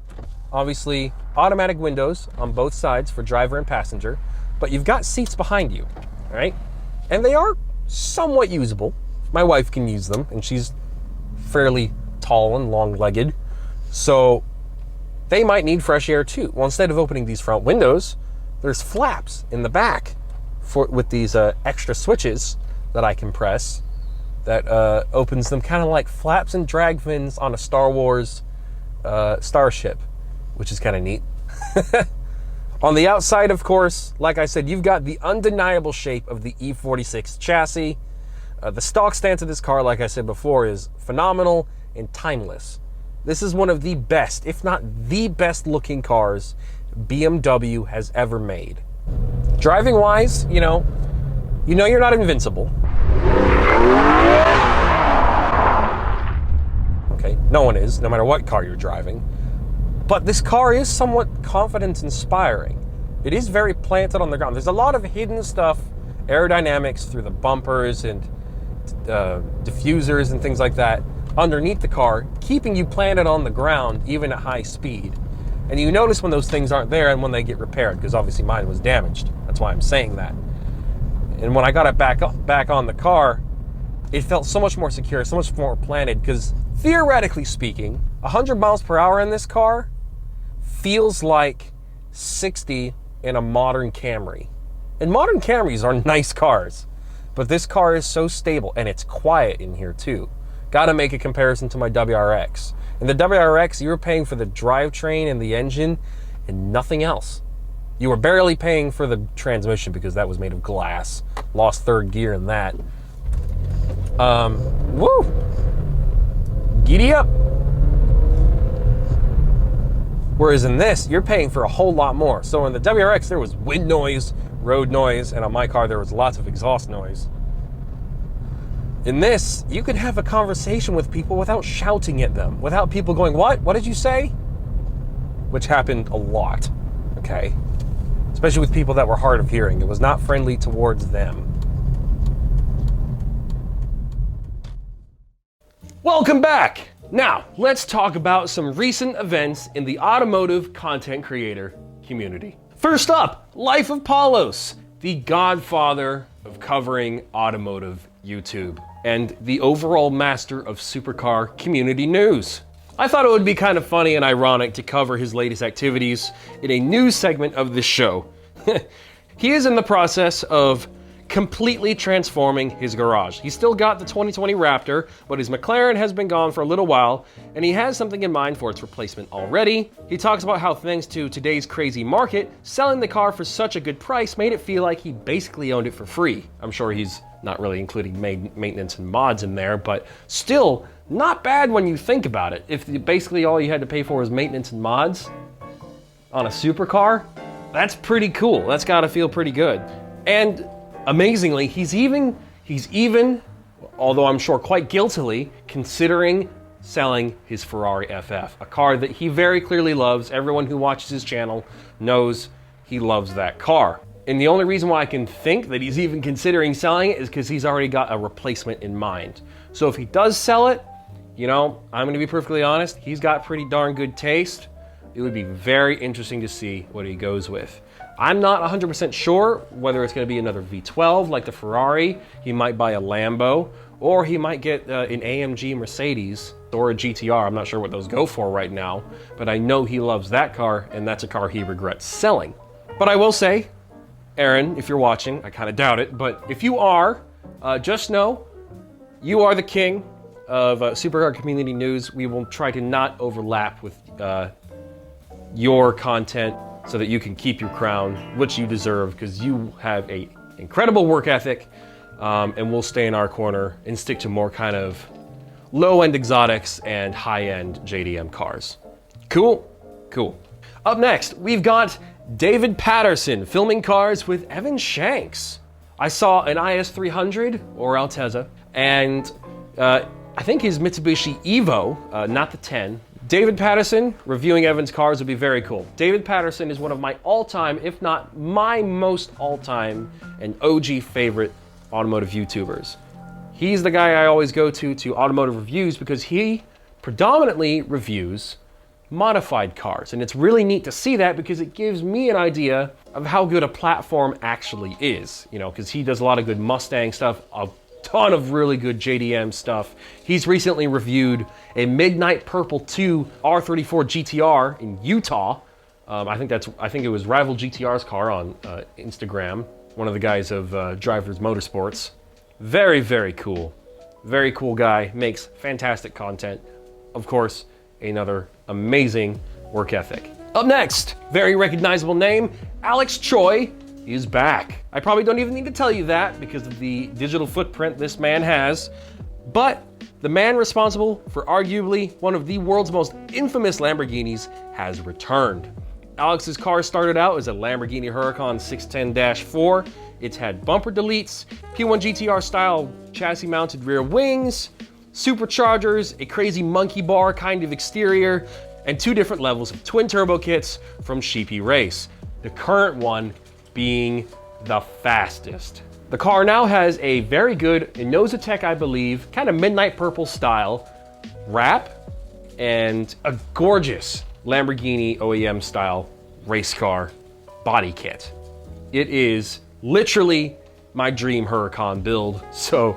obviously, automatic windows on both sides for driver and passenger, but you've got seats behind you, right? And they are somewhat usable. My wife can use them, and she's fairly tall and long-legged, so they might need fresh air too. Well, instead of opening these front windows, there's flaps in the back with these extra switches that I can press that opens them kind of like flaps and drag fins on a Star Wars starship, which is kind of neat. On the outside, of course, like I said, you've got the undeniable shape of the E46 chassis. The stock stance of this car, like I said before, is phenomenal and timeless. This is one of the best, if not the best looking cars BMW has ever made. Driving wise, you know you're not invincible. Okay, no one is, no matter what car you're driving. But this car is somewhat confidence inspiring. It is very planted on the ground. There's a lot of hidden stuff, aerodynamics through the bumpers and diffusers and things like that underneath the car, keeping you planted on the ground even at high speed. And you notice when those things aren't there and when they get repaired, because obviously mine was damaged. That's why I'm saying that. And when I got it back on the car, it felt so much more secure, so much more planted, because theoretically speaking, 100 miles per hour in this car feels like 60 in a modern Camry. And modern Camrys are nice cars, but this car is so stable, and it's quiet in here too. Got to make a comparison to my WRX. In the WRX, you were paying for the drivetrain and the engine and nothing else. You were barely paying for the transmission because that was made of glass. Lost third gear in that. Woo! Giddy up! Whereas in this, you're paying for a whole lot more. So in the WRX, there was wind noise, road noise, and on my car, there was lots of exhaust noise. In this, you could have a conversation with people without shouting at them, without people going, "What? What did you say?" Which happened a lot, okay? Especially with people that were hard of hearing. It was not friendly towards them. Welcome back! Now, let's talk about some recent events in the automotive content creator community. First up, Life of Palos, the godfather of covering automotive YouTube and the overall master of supercar community news. I thought it would be kind of funny and ironic to cover his latest activities in a news segment of this show. He is in the process of completely transforming his garage. He's still got the 2020 Raptor, but his McLaren has been gone for a little while, and he has something in mind for its replacement already. He talks about how thanks to today's crazy market, selling the car for such a good price made it feel like he basically owned it for free. I'm sure he's not really including maintenance and mods in there, but still not bad when you think about it. If basically all you had to pay for was maintenance and mods on a supercar, that's pretty cool. That's gotta feel pretty good. And amazingly, he's even, although I'm sure quite guiltily, considering selling his Ferrari FF, a car that he very clearly loves. Everyone who watches his channel knows he loves that car. And the only reason why I can think that he's even considering selling it is because he's already got a replacement in mind. So if he does sell it, you know, I'm gonna be perfectly honest, he's got pretty darn good taste. It would be very interesting to see what he goes with. I'm not 100% sure whether it's going to be another V12 like the Ferrari. He might buy a Lambo, or he might get an AMG Mercedes or a GTR. I'm not sure what those go for right now, but I know he loves that car, and that's a car he regrets selling. But I will say, Aaron, if you're watching, I kind of doubt it, but if you are, just know you are the king of supercar community news. We will try to not overlap with your content, so that you can keep your crown, which you deserve, because you have an incredible work ethic, and we'll stay in our corner and stick to more kind of low-end exotics and high-end JDM cars. Cool? Cool. Up next, we've got David Patterson filming cars with Evan Shanks. I saw an IS300, or Altezza, and I think his Mitsubishi Evo, not the 10, David Patterson reviewing Evan's cars would be very cool. David Patterson is one of my all-time, if not my most all-time and OG favorite automotive YouTubers. He's the guy I always go to automotive reviews because he predominantly reviews modified cars. And it's really neat to see that because it gives me an idea of how good a platform actually is. You know, because he does a lot of good Mustang stuff, a ton of really good JDM stuff. He's recently reviewed a Midnight Purple 2 R34 GTR in Utah. I think it was Rival GTR's car on Instagram. One of the guys of Drivers Motorsports. Very, very cool. Very cool guy, makes fantastic content. Of course, another amazing work ethic. Up next, very recognizable name, Alex Choi is back. I probably don't even need to tell you that because of the digital footprint this man has, but the man responsible for arguably one of the world's most infamous Lamborghinis has returned. Alex's car started out as a Lamborghini Huracan 610-4. It's had bumper deletes, P1 GTR style chassis mounted rear wings, superchargers, a crazy monkey bar kind of exterior, and 2 different levels of twin turbo kits from Sheepy Race. The current one being the fastest. The car now has a very good Innositec, I believe, kind of midnight purple style wrap and a gorgeous Lamborghini OEM style race car body kit. It is literally my dream Huracan build, so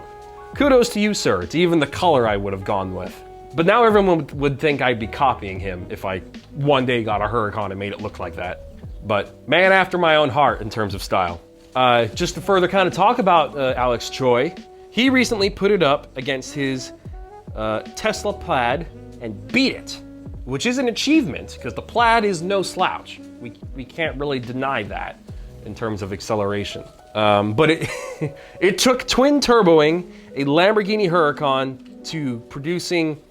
kudos to you, sir. It's even the color I would have gone with. But now everyone would think I'd be copying him if I one day got a Huracan and made it look like that. But man after my own heart in terms of style. Just to further kind of talk about Alex Choi, he recently put it up against his Tesla Plaid and beat it, which is an achievement because the Plaid is no slouch. We can't really deny that in terms of acceleration. But it took twin turboing a Lamborghini Huracan to producing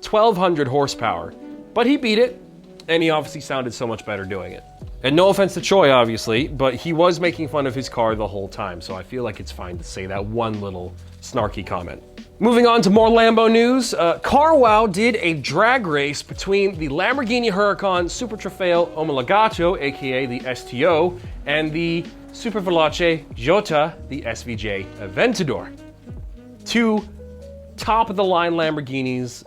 1,200 horsepower. But he beat it, and he obviously sounded so much better doing it. And no offense to Choi, obviously, but he was making fun of his car the whole time, so I feel like it's fine to say that one little snarky comment. Moving on to more Lambo news, Carwow did a drag race between the Lamborghini Huracan Super Trofeo Omologato, aka the STO, and the Super Veloce Jota, the SVJ Aventador. 2 top-of-the-line Lamborghinis,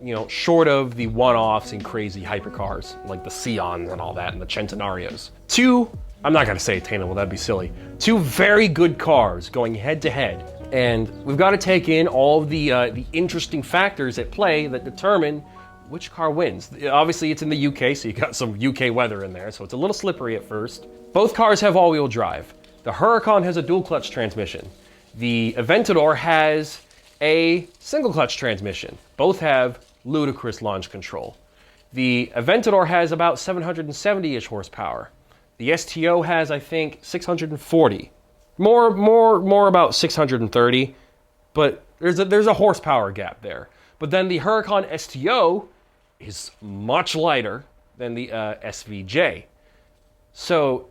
you know, short of the one-offs and crazy hypercars, like the Sions and all that, and the Centenarios. Two, I'm not gonna say attainable, that'd be silly. Two very good cars going head-to-head. And we've got to take in all of the interesting factors at play that determine which car wins. Obviously, it's in the UK, so you got some UK weather in there, so it's a little slippery at first. Both cars have all-wheel drive. The Huracan has a dual-clutch transmission. The Aventador has a single-clutch transmission. Both have ludicrous launch control. The Aventador has about 770-ish horsepower. The STO has, I think, 640. More about 630, but there's a horsepower gap there. But then the Huracan STO is much lighter than the SVJ. So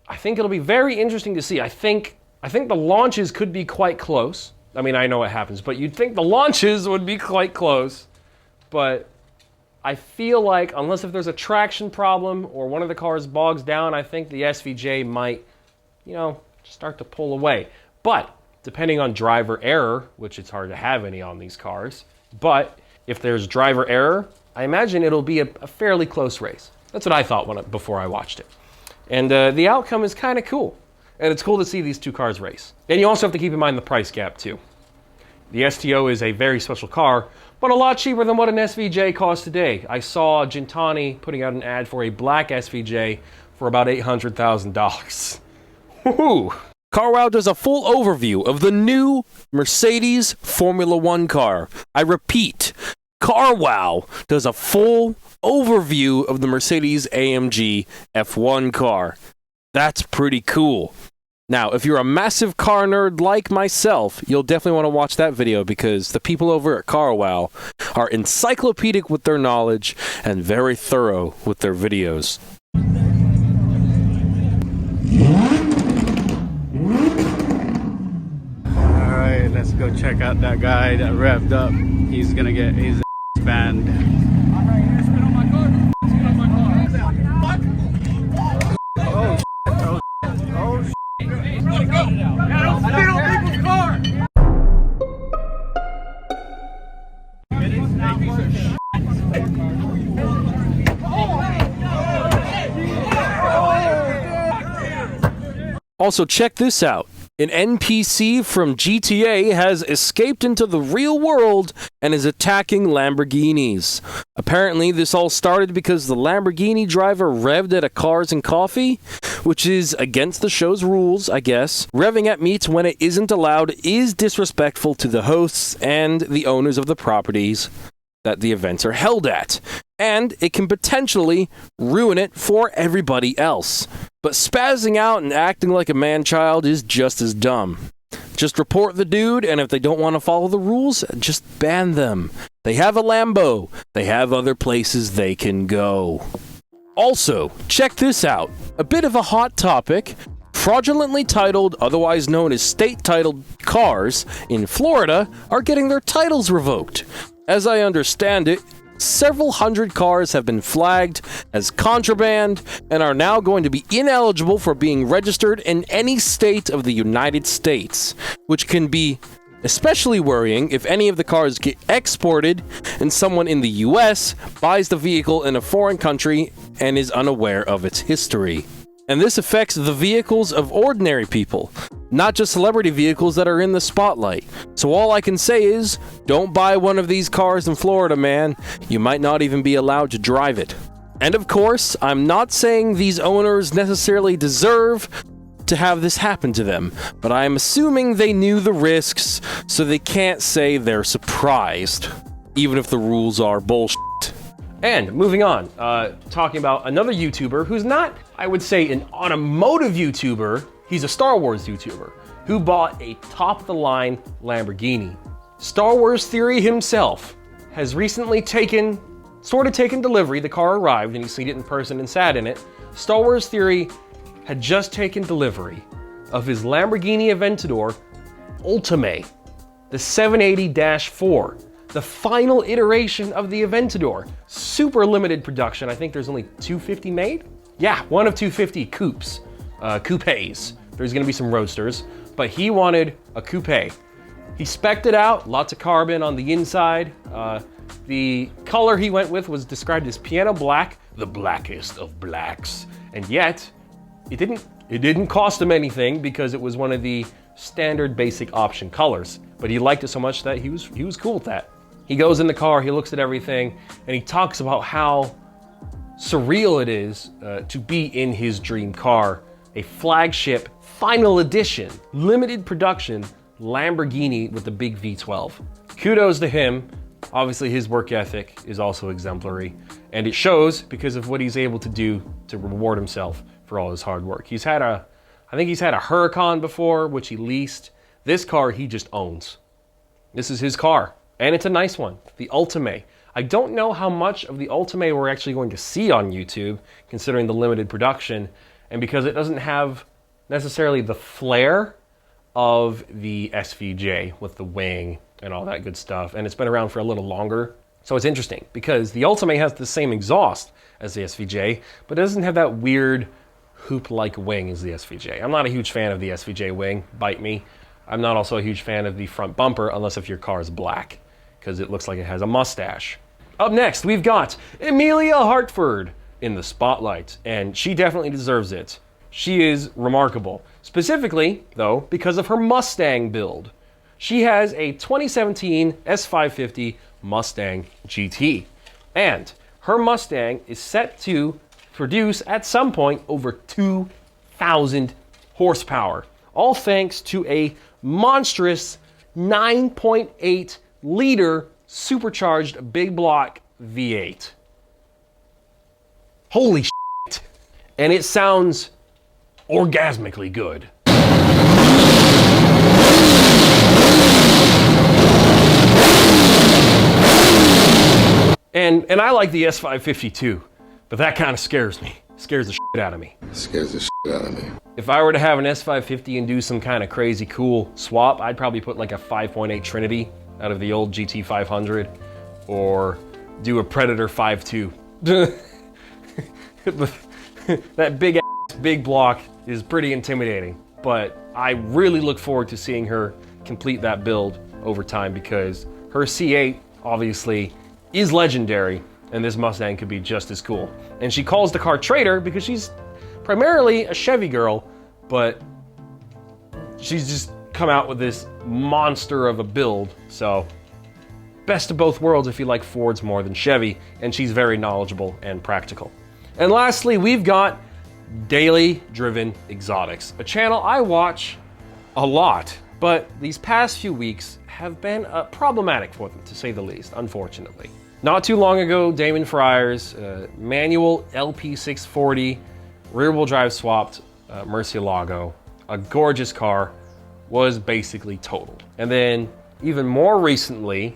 I think it'll be very interesting to see. I think the launches could be quite close. I mean, I know what happens, but you'd think the launches would be quite close. But I feel like, unless if there's a traction problem or one of the cars bogs down, I think the SVJ might, you know, start to pull away. But depending on driver error, which it's hard to have any on these cars, but if there's driver error, I imagine it'll be a fairly close race. That's what I thought before I watched it. And the outcome is kind of cool. And it's cool to see these two cars race. And you also have to keep in mind the price gap too. The STO is a very special car, but a lot cheaper than what an SVJ costs today. I saw Gintani putting out an ad for a black SVJ for about $800,000. Woohoo! Carwow does a full overview of the new Mercedes Formula One car. I repeat, Carwow does a full overview of the Mercedes AMG F1 car. That's pretty cool. Now, if you're a massive car nerd like myself, you'll definitely want to watch that video because the people over at Carwow are encyclopedic with their knowledge and very thorough with their videos. Alright, let's go check out that guy that revved up. He's gonna get his banned. Alright, you're gonna spit on my car? Spit on my car. Oh, oh, oh, Let it go. Yeah, don't spit on people's car. Also, check this out. An NPC from GTA has escaped into the real world and is attacking Lamborghinis. Apparently, this all started because the Lamborghini driver revved at a Cars and Coffee, which is against the show's rules, I guess. Revving at meets when it isn't allowed is disrespectful to the hosts and the owners of the properties that the events are held at, and it can potentially ruin it for everybody else. But spazzing out and acting like a man-child is just as dumb. Just report the dude, and if they don't want to follow the rules, just ban them. They have a Lambo. They have other places they can go. Also, check this out. A bit of a hot topic. Fraudulently titled, otherwise known as state-titled cars in Florida are getting their titles revoked. As I understand it, several hundred cars have been flagged as contraband and are now going to be ineligible for being registered in any state of the United States, which can be especially worrying if any of the cars get exported and someone in the US buys the vehicle in a foreign country and is unaware of its history. And this affects the vehicles of ordinary people, not just celebrity vehicles that are in the spotlight. So all I can say is, don't buy one of these cars in Florida, man. You might not even be allowed to drive it. And of course, I'm not saying these owners necessarily deserve to have this happen to them, but I'm assuming they knew the risks, so they can't say they're surprised, even if the rules are bullshit. And moving on, talking about another YouTuber who's not, I would say, an automotive YouTuber. He's a Star Wars YouTuber who bought a top-of-the-line Lamborghini. Star Wars Theory himself has recently taken delivery. The car arrived and he's seen it in person and sat in it. Star Wars Theory had just taken delivery of his Lamborghini Aventador Ultimae, the 780-4. The final iteration of the Aventador. Super limited production. I think there's only 250 made? Yeah, one of 250 coupes. Coupes. There's gonna be some roadsters, but he wanted a coupe. He spec'd it out, lots of carbon on the inside. The color he went with was described as piano black, the blackest of blacks. And yet, it didn't cost him anything because it was one of the standard basic option colors. But he liked it so much that he was cool with that. He goes in the car, he looks at everything, and he talks about how surreal it is to be in his dream car, a flagship, final edition, limited production Lamborghini with the big V12. Kudos to him. Obviously his work ethic is also exemplary, and it shows because of what he's able to do to reward himself for all his hard work. I think he's had a Huracan before, which he leased. This car he just owns. This is his car, and it's a nice one, the Ultimae. I don't know how much of the Ultimae we're actually going to see on YouTube, considering the limited production, and because it doesn't have necessarily the flair of the SVJ with the wing and all that good stuff, and it's been around for a little longer. So it's interesting because the Ultimae has the same exhaust as the SVJ, but it doesn't have that weird hoop-like wing as the SVJ. I'm not a huge fan of the SVJ wing, bite me. I'm not also a huge fan of the front bumper, unless if your car is black, because it looks like it has a mustache. Up next, we've got Emelia Hartford in the spotlight, and she definitely deserves it. She is remarkable, specifically, though, because of her Mustang build. She has a 2017 S550 Mustang GT, and her Mustang is set to produce at some point over 2,000 horsepower, all thanks to a monstrous 9.8 liter supercharged big block V8. Holy shit. And it sounds orgasmically good. And I like the S550 too, but that kind of scares me. Scares the shit out of me. Scares the shit out of me. If I were to have an S550 and do some kind of crazy cool swap, I'd probably put like a 5.8 Trinity out of the old GT 500, or do a Predator 5.2. That big block is pretty intimidating, but I really look forward to seeing her complete that build over time, because her C8 obviously is legendary, and this Mustang could be just as cool. And she calls the car traitor because she's primarily a Chevy girl, but she's just come out with this monster of a build. So best of both worlds if you like Fords more than Chevy, and she's very knowledgeable and practical. And lastly, we've got Daily Driven Exotics, a channel I watch a lot, but these past few weeks have been problematic for them, to say the least, unfortunately. Not too long ago, Damon Fryer's manual LP640 rear-wheel drive swapped Murcielago, a gorgeous car, was basically totaled. And then even more recently,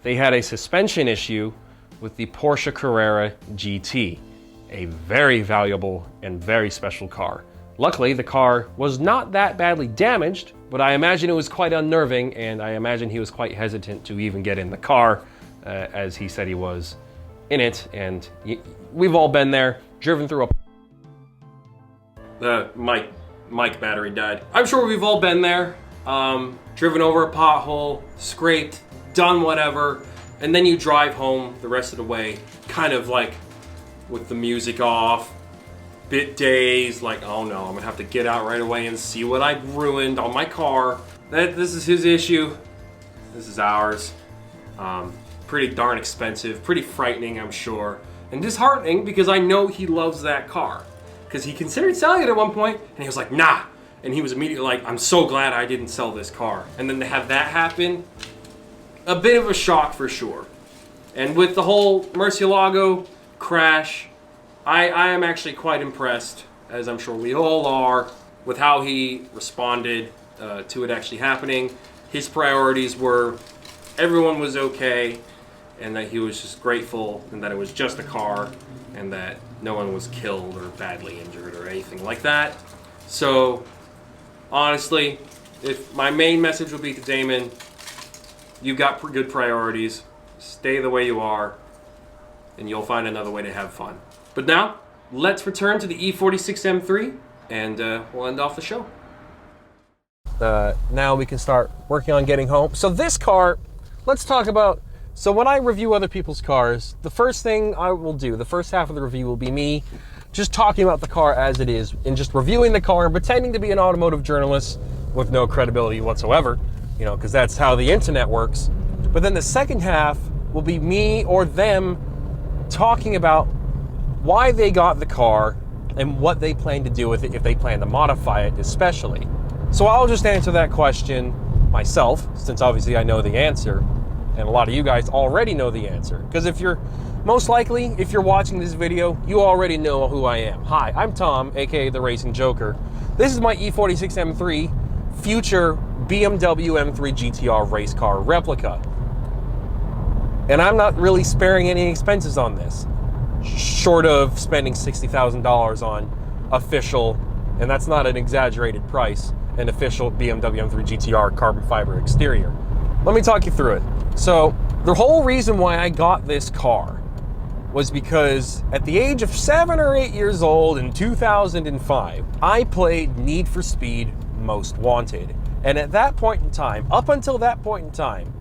they had a suspension issue with the Porsche Carrera GT, a very valuable and very special car. Luckily, the car was not that badly damaged, but I imagine it was quite unnerving, and I imagine he was quite hesitant to even get in the car, as he said he was in it. And we've all been there, driven through a... The mic battery died. I'm sure we've all been there, driven over a pothole, scraped, done whatever, and then you drive home the rest of the way, kind of like with the music off, bit dazed, like, oh no, I'm gonna have to get out right away and see what I ruined on my car. This is his issue. This is ours. Pretty darn expensive, pretty frightening, I'm sure, and disheartening, because I know he loves that car. Because he considered selling it at one point, and he was like, nah. And he was immediately like, I'm so glad I didn't sell this car. And then to have that happen, a bit of a shock for sure. And with the whole Murcielago crash, I am actually quite impressed, as I'm sure we all are, with how he responded to it actually happening. His priorities were everyone was okay, and that he was just grateful, and that it was just a car, and that no one was killed or badly injured or anything like that. So honestly, if my main message would be to Damon, you've got good priorities, stay the way you are, and you'll find another way to have fun. But now, let's return to the E46 M3, and we'll end off the show. Now we can start working on getting home. So this car, let's talk about So when I review other people's cars, the first thing I will do, the first half of the review will be me just talking about the car as it is and just reviewing the car and pretending to be an automotive journalist with no credibility whatsoever, you know, because that's how the internet works. But then the second half will be me or them talking about why they got the car and what they plan to do with it, if they plan to modify it especially. So I'll just answer that question myself, since obviously I know the answer, and a lot of you guys already know the answer. Because if you're, most likely, if you're watching this video, you already know who I am. Hi, I'm Tom, aka the Racing Joker. This is my E46 M3 future BMW M3 GTR race car replica. And I'm not really sparing any expenses on this, short of spending $60,000 on official, and that's not an exaggerated price, an official BMW M3 GTR carbon fiber exterior. Let me talk you through it. So the whole reason why I got this car was because at the age of 7 or 8 years old in 2005, I played Need for Speed Most Wanted. And at that point in time, up until that point in time,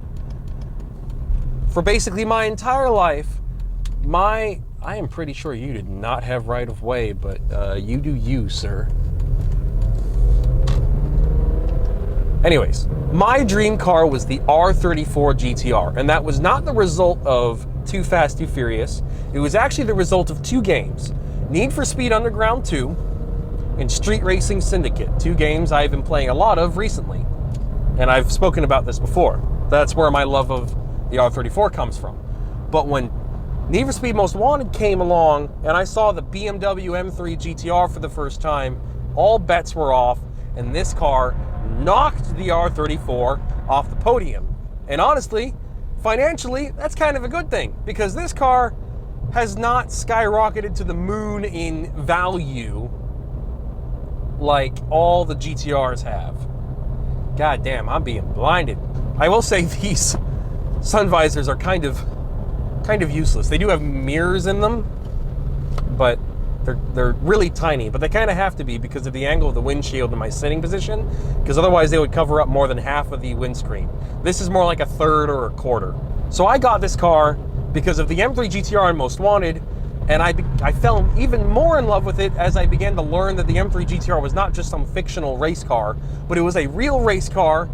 for basically my entire life, I am pretty sure you did not have right of way, but you do you, sir. Anyways, my dream car was the R34 GTR, and that was not the result of Too Fast, Too Furious. It was actually the result of 2 games, Need for Speed Underground 2 and Street Racing Syndicate, 2 games I've been playing a lot of recently. And I've spoken about this before. That's where my love of the R34 comes from. But when Need for Speed Most Wanted came along and I saw the BMW M3 GTR for the first time, all bets were off, and this car knocked the R34 off the podium. And honestly, financially, that's kind of a good thing, because this car has not skyrocketed to the moon in value like all the GTRs have. God damn, I'm being blinded. I will say these sun visors are kind of useless. They do have mirrors in them, but they're really tiny, but they kind of have to be because of the angle of the windshield and my sitting position, because otherwise they would cover up more than half of the windscreen. This is more like a third or a quarter. So I got this car because of the M3 GTR and Most Wanted, and I fell even more in love with it as I began to learn that the M3 GTR was not just some fictional race car, but it was a real race car,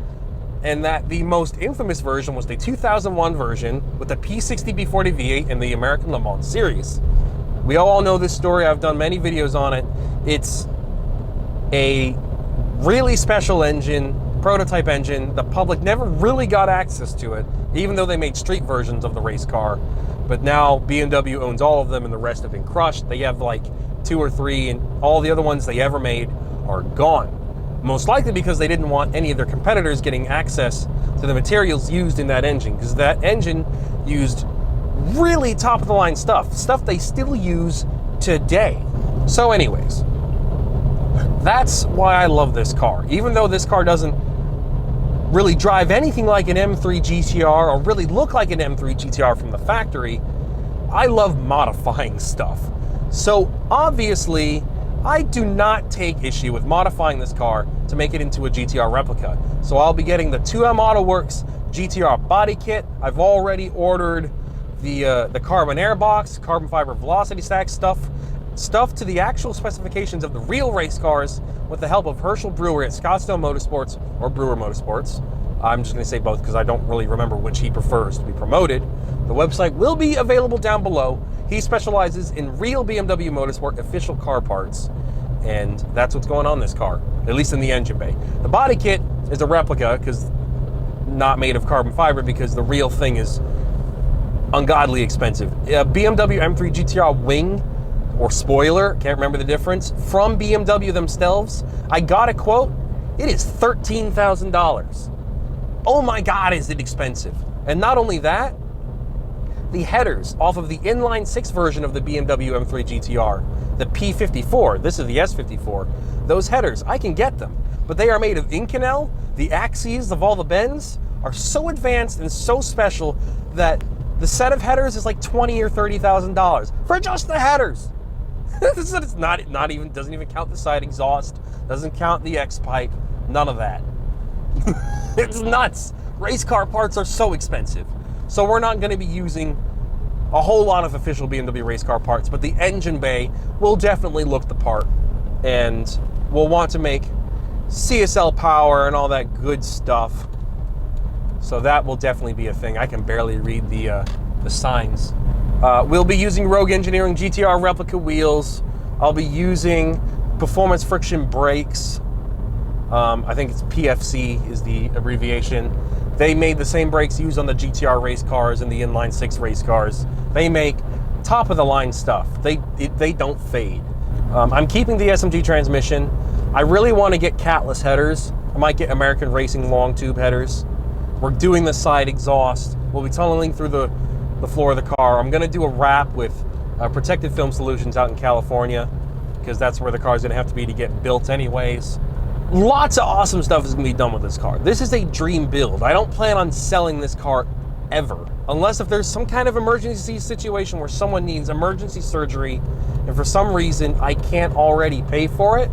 and that the most infamous version was the 2001 version with the P60 B40 V8 and the American Le Mans Series. We all know this story. I've done many videos on it. It's a really special engine, prototype engine. The public never really got access to it, even though they made street versions of the race car. But now BMW owns all of them and the rest have been crushed. They have like 2 or 3, and all the other ones they ever made are gone. Most likely because they didn't want any of their competitors getting access to the materials used in that engine, because that engine used really top-of-the-line stuff they still use today. So anyways, that's why I love this car. Even though this car doesn't really drive anything like an M3 GTR or really look like an M3 GTR from the factory, I love modifying stuff. So obviously, I do not take issue with modifying this car to make it into a GTR replica. So I'll be getting the 2M AutoWorks GTR body kit. I've already ordered the carbon air box, carbon fiber velocity stack stuff to the actual specifications of the real race cars with the help of Herschel Brewer at Scottsdale Motorsports, or Brewer Motorsports. I'm just going to say both because I don't really remember which he prefers to be promoted. The website will be available down below. He specializes in real BMW Motorsport official car parts, and that's what's going on in this car, at least in the engine bay. The body kit is a replica, because not made of carbon fiber, because the real thing is ungodly expensive. A BMW M3 GTR wing or spoiler, can't remember the difference, from BMW themselves, I got a quote, it is $13,000. Oh my God, is it expensive. And not only that, the headers off of the inline 6 version of the BMW M3 GTR, the P54, this is the S54, those headers, I can get them, but they are made of Inconel. The axes of all the bends are so advanced and so special that the set of headers is like $20,000 or $30,000 for just the headers. It's not even, doesn't even count the side exhaust, doesn't count the X pipe, none of that. It's nuts. Race car parts are so expensive. So we're not going to be using a whole lot of official BMW race car parts, but the engine bay will definitely look the part, and we'll want to make CSL power and all that good stuff. So that will definitely be a thing. I can barely read the signs. We'll be using Rogue Engineering GTR replica wheels. I'll be using Performance Friction Brakes. I think it's PFC is the abbreviation. They made the same brakes used on the GTR race cars and the inline 6 race cars. They make top of the line stuff. They don't fade. I'm keeping the SMG transmission. I really want to get catless headers. I might get American Racing long tube headers. We're doing the side exhaust. We'll be tunneling through the floor of the car. I'm going to do a wrap with Protected Film Solutions out in California, because that's where the car's going to have to be to get built anyways. Lots of awesome stuff is going to be done with this car. This is a dream build. I don't plan on selling this car ever, unless if there's some kind of emergency situation where someone needs emergency surgery and for some reason I can't already pay for it.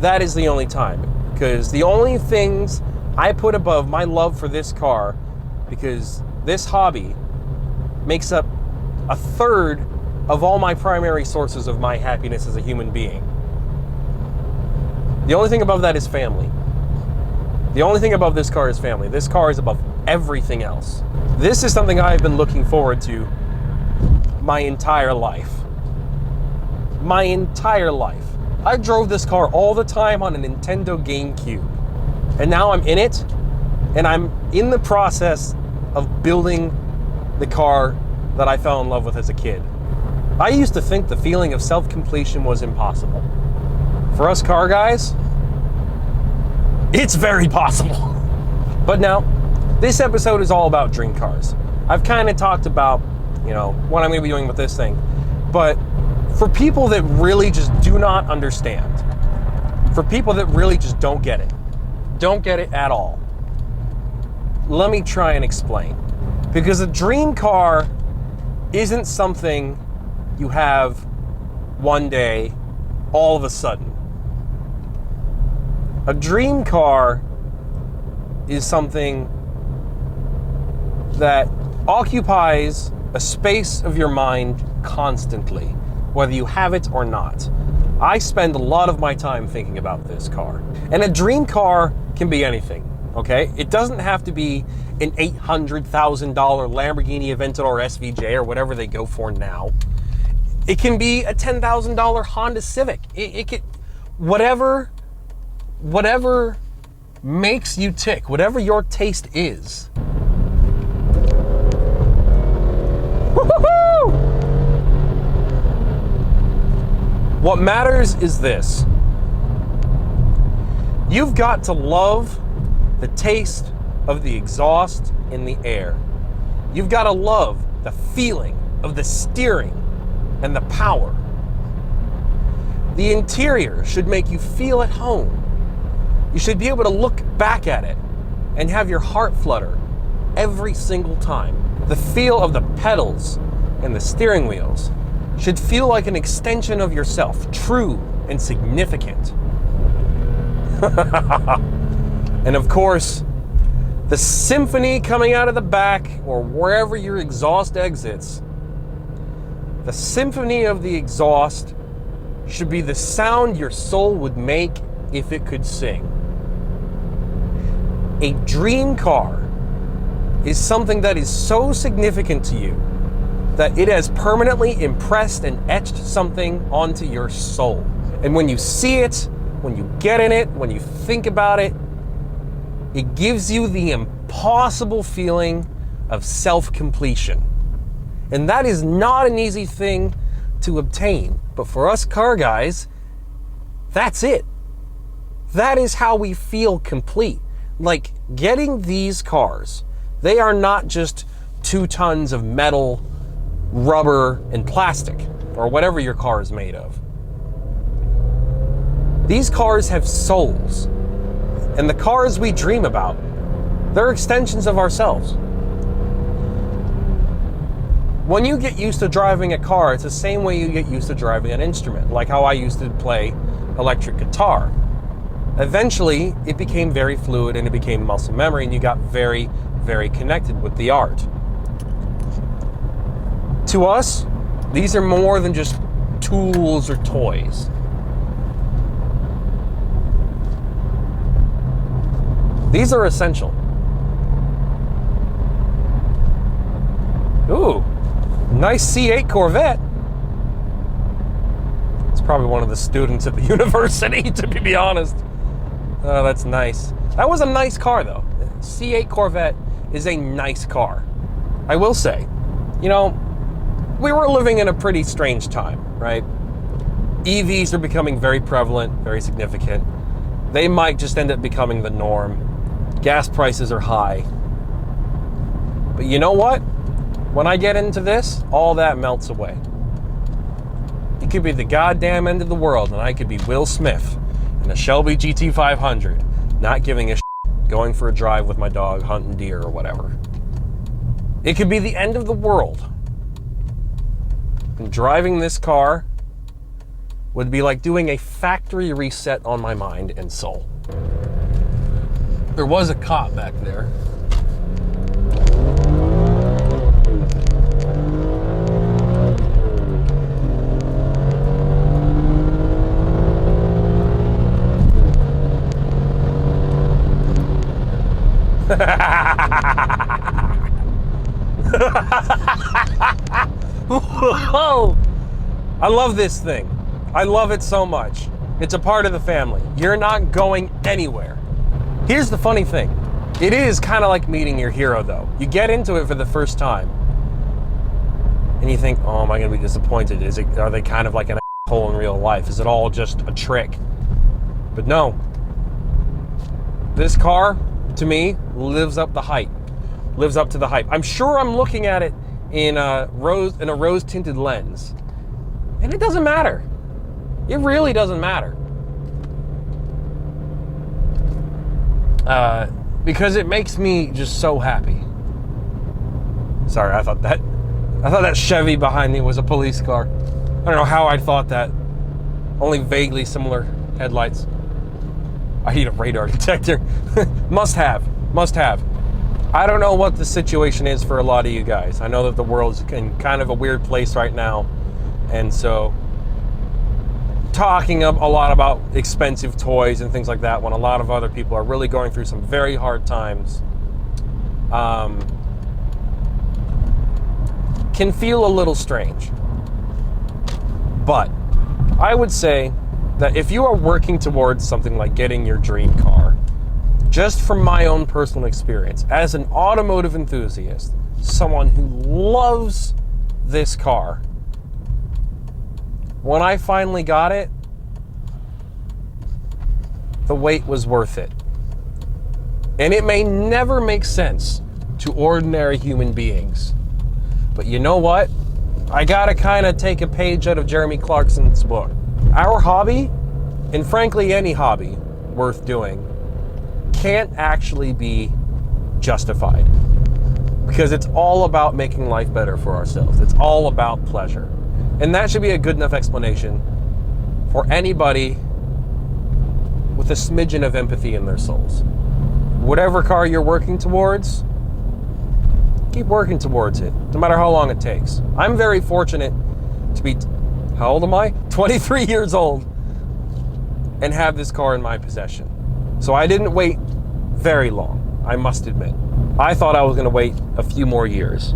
That is the only time, because the only things I put above my love for this car, because this hobby makes up a third of all my primary sources of my happiness as a human being. The only thing above that is family. The only thing above this car is family. This car is above everything else. This is something I've been looking forward to my entire life. My entire life. I drove this car all the time on a Nintendo GameCube. And now I'm in it, and I'm in the process of building the car that I fell in love with as a kid. I used to think the feeling of self-completion was impossible. For us car guys, it's very possible. But now, this episode is all about dream cars. I've kind of talked about, what I'm going to be doing with this thing. But for people that really just do not understand, for people that really just don't get it at all, let me try and explain. Because a dream car isn't something you have one day, all of a sudden. A dream car is something that occupies a space of your mind constantly, whether you have it or not. I spend a lot of my time thinking about this car. And a dream car can be anything, okay? It doesn't have to be an $800,000 Lamborghini Aventador SVJ or whatever they go for now. It can be a $10,000 Honda Civic. It can, whatever makes you tick, whatever your taste is. Woo-hoo-hoo! What matters is this. You've got to love the taste of the exhaust in the air. You've got to love the feeling of the steering and the power. The interior should make you feel at home. You should be able to look back at it and have your heart flutter every single time. The feel of the pedals and the steering wheels should feel like an extension of yourself, true and significant. And of course, the symphony coming out of the back or wherever your exhaust exits, the symphony of the exhaust should be the sound your soul would make if it could sing. A dream car is something that is so significant to you that it has permanently impressed and etched something onto your soul. And when you see it, when you get in it, when you think about it, it gives you the impossible feeling of self-completion. And that is not an easy thing to obtain. But for us car guys, that's it. That is how we feel complete. Like, getting these cars, they are not just 2 tons of metal, rubber, and plastic, or whatever your car is made of. These cars have souls. And the cars we dream about, they're extensions of ourselves. When you get used to driving a car, it's the same way you get used to driving an instrument, like how I used to play electric guitar. Eventually, it became very fluid and it became muscle memory, and you got very, very connected with the art. To us, these are more than just tools or toys. These are essential. Ooh, nice C8 Corvette. It's probably one of the students at the university, to be honest. Oh, that's nice. That was a nice car, though. C8 Corvette is a nice car. I will say, you know, we were living in a pretty strange time, right? EVs are becoming very prevalent, very significant. They might just end up becoming the norm. Gas prices are high. But you know what? When I get into this, all that melts away. It could be the goddamn end of the world, and I could be Will Smith in a Shelby GT500, not giving a shit, going for a drive with my dog, hunting deer or whatever. It could be the end of the world. And driving this car would be like doing a factory reset on my mind and soul. There was a cop back there. Whoa! I love this thing. I love it so much. It's a part of the family. You're not going anywhere. Here's the funny thing. It is kind of like meeting your hero, though. You get into it for the first time, and you think, oh, am I going to be disappointed? Are they kind of like an asshole in real life? Is it all just a trick? But no. This car, to me, lives up the hype. Lives up to the hype. I'm sure I'm looking at it in a rose-tinted lens, and it doesn't matter. It really doesn't matter. Because it makes me just so happy. Sorry, I thought that Chevy behind me was a police car. I don't know how I thought that. Only vaguely similar headlights. I need a radar detector. Must have. I don't know what the situation is for a lot of you guys. I know that the world's in kind of a weird place right now. And so, talking a lot about expensive toys and things like that when a lot of other people are really going through some very hard times can feel a little strange. But I would say that if you are working towards something like getting your dream car, just from my own personal experience, as an automotive enthusiast, someone who loves this car, when I finally got it, the wait was worth it. And it may never make sense to ordinary human beings. But you know what? I gotta kind of take a page out of Jeremy Clarkson's book. Our hobby, and frankly any hobby worth doing, can't actually be justified. Because it's all about making life better for ourselves. It's all about pleasure. And that should be a good enough explanation for anybody with a smidgen of empathy in their souls. Whatever car you're working towards, keep working towards it, no matter how long it takes. I'm very fortunate to be, how old am I? 23 years old, and have this car in my possession. So I didn't wait very long, I must admit. I thought I was going to wait a few more years.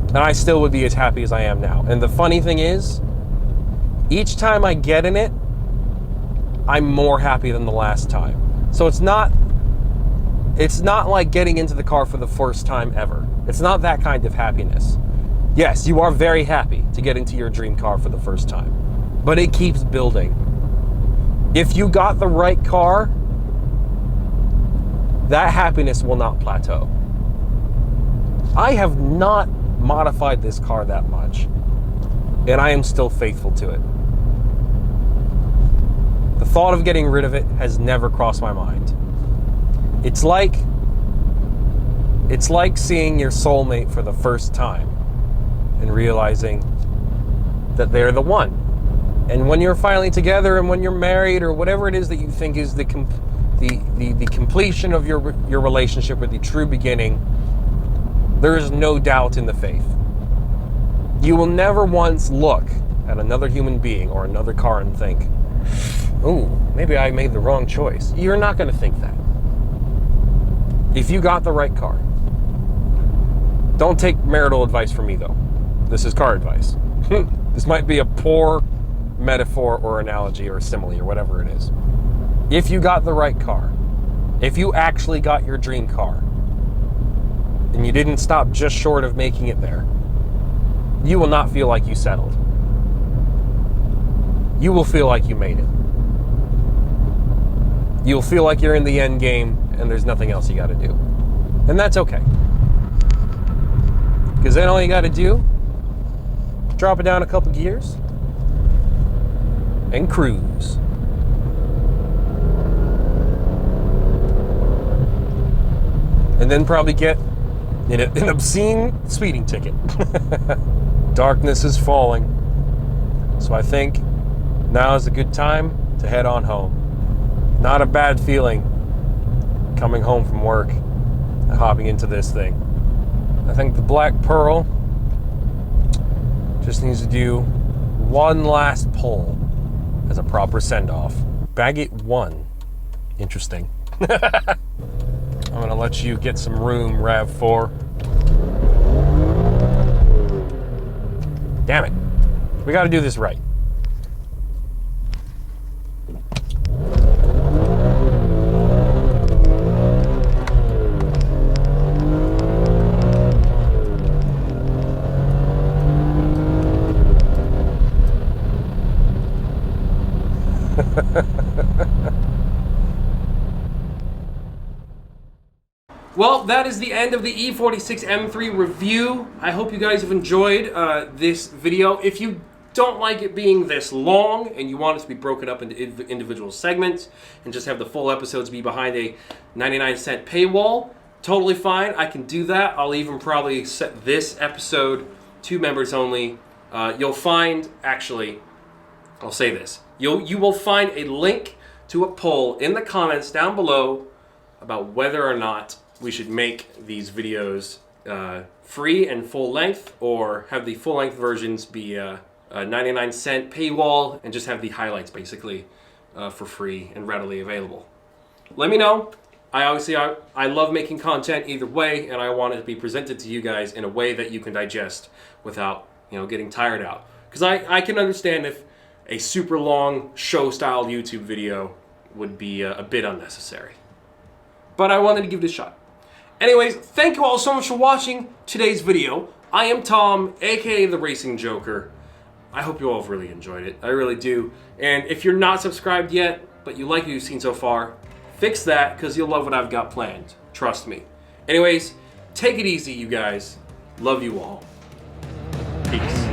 And I still would be as happy as I am now. And the funny thing is, each time I get in it, I'm more happy than the last time. So it's not like getting into the car for the first time ever. It's not that kind of happiness. Yes, you are very happy to get into your dream car for the first time, but it keeps building. If you got the right car, that happiness will not plateau. I have not modified this car that much, and I am still faithful to it. The thought of getting rid of it has never crossed my mind. It's like seeing your soulmate for the first time and realizing that they're the one. And when you're finally together and when you're married or whatever it is that you think is the completion of your relationship, or the true beginning, there is no doubt in the faith. You will never once look at another human being or another car and think, ooh, maybe I made the wrong choice. You're not going to think that. If you got the right car. Don't take marital advice from me, though. This is car advice. This might be a poor metaphor or analogy or simile or whatever it is. If you got the right car, if you actually got your dream car, and you didn't stop just short of making it there, you will not feel like you settled. You will feel like you made it. You'll feel like you're in the end game and there's nothing else you got to do. And that's okay. Because then all you got to do, drop it down a couple gears and cruise. And then probably get an obscene speeding ticket. Darkness is falling. So I think now is a good time to head on home. Not a bad feeling coming home from work and hopping into this thing. I think the Black Pearl just needs to do one last pull as a proper send-off. Baggett 1. Interesting. I'm gonna let you get some room, RAV4. Damn it. We gotta do this right. Well, that is the end of the E46 M3 review. I hope you guys have enjoyed this video. If you don't like it being this long and you want it to be broken up into individual segments and just have the full episodes be behind a 99-cent paywall, totally fine. I can do that. I'll even probably set this episode to members only. You'll find, actually, I'll say this. You will find a link to a poll in the comments down below about whether or not we should make these videos free and full length, or have the full length versions be a 99-cent paywall and just have the highlights basically for free and readily available. Let me know. I love making content either way, and I want it to be presented to you guys in a way that you can digest without, getting tired out. Because I can understand if a super long show-style YouTube video would be a bit unnecessary. But I wanted to give it a shot. Anyways, thank you all so much for watching today's video. I am Tom, aka The Racing Joker. I hope you all have really enjoyed it. I really do. And if you're not subscribed yet, but you like what you've seen so far, fix that, because you'll love what I've got planned. Trust me. Anyways, take it easy, you guys. Love you all. Peace.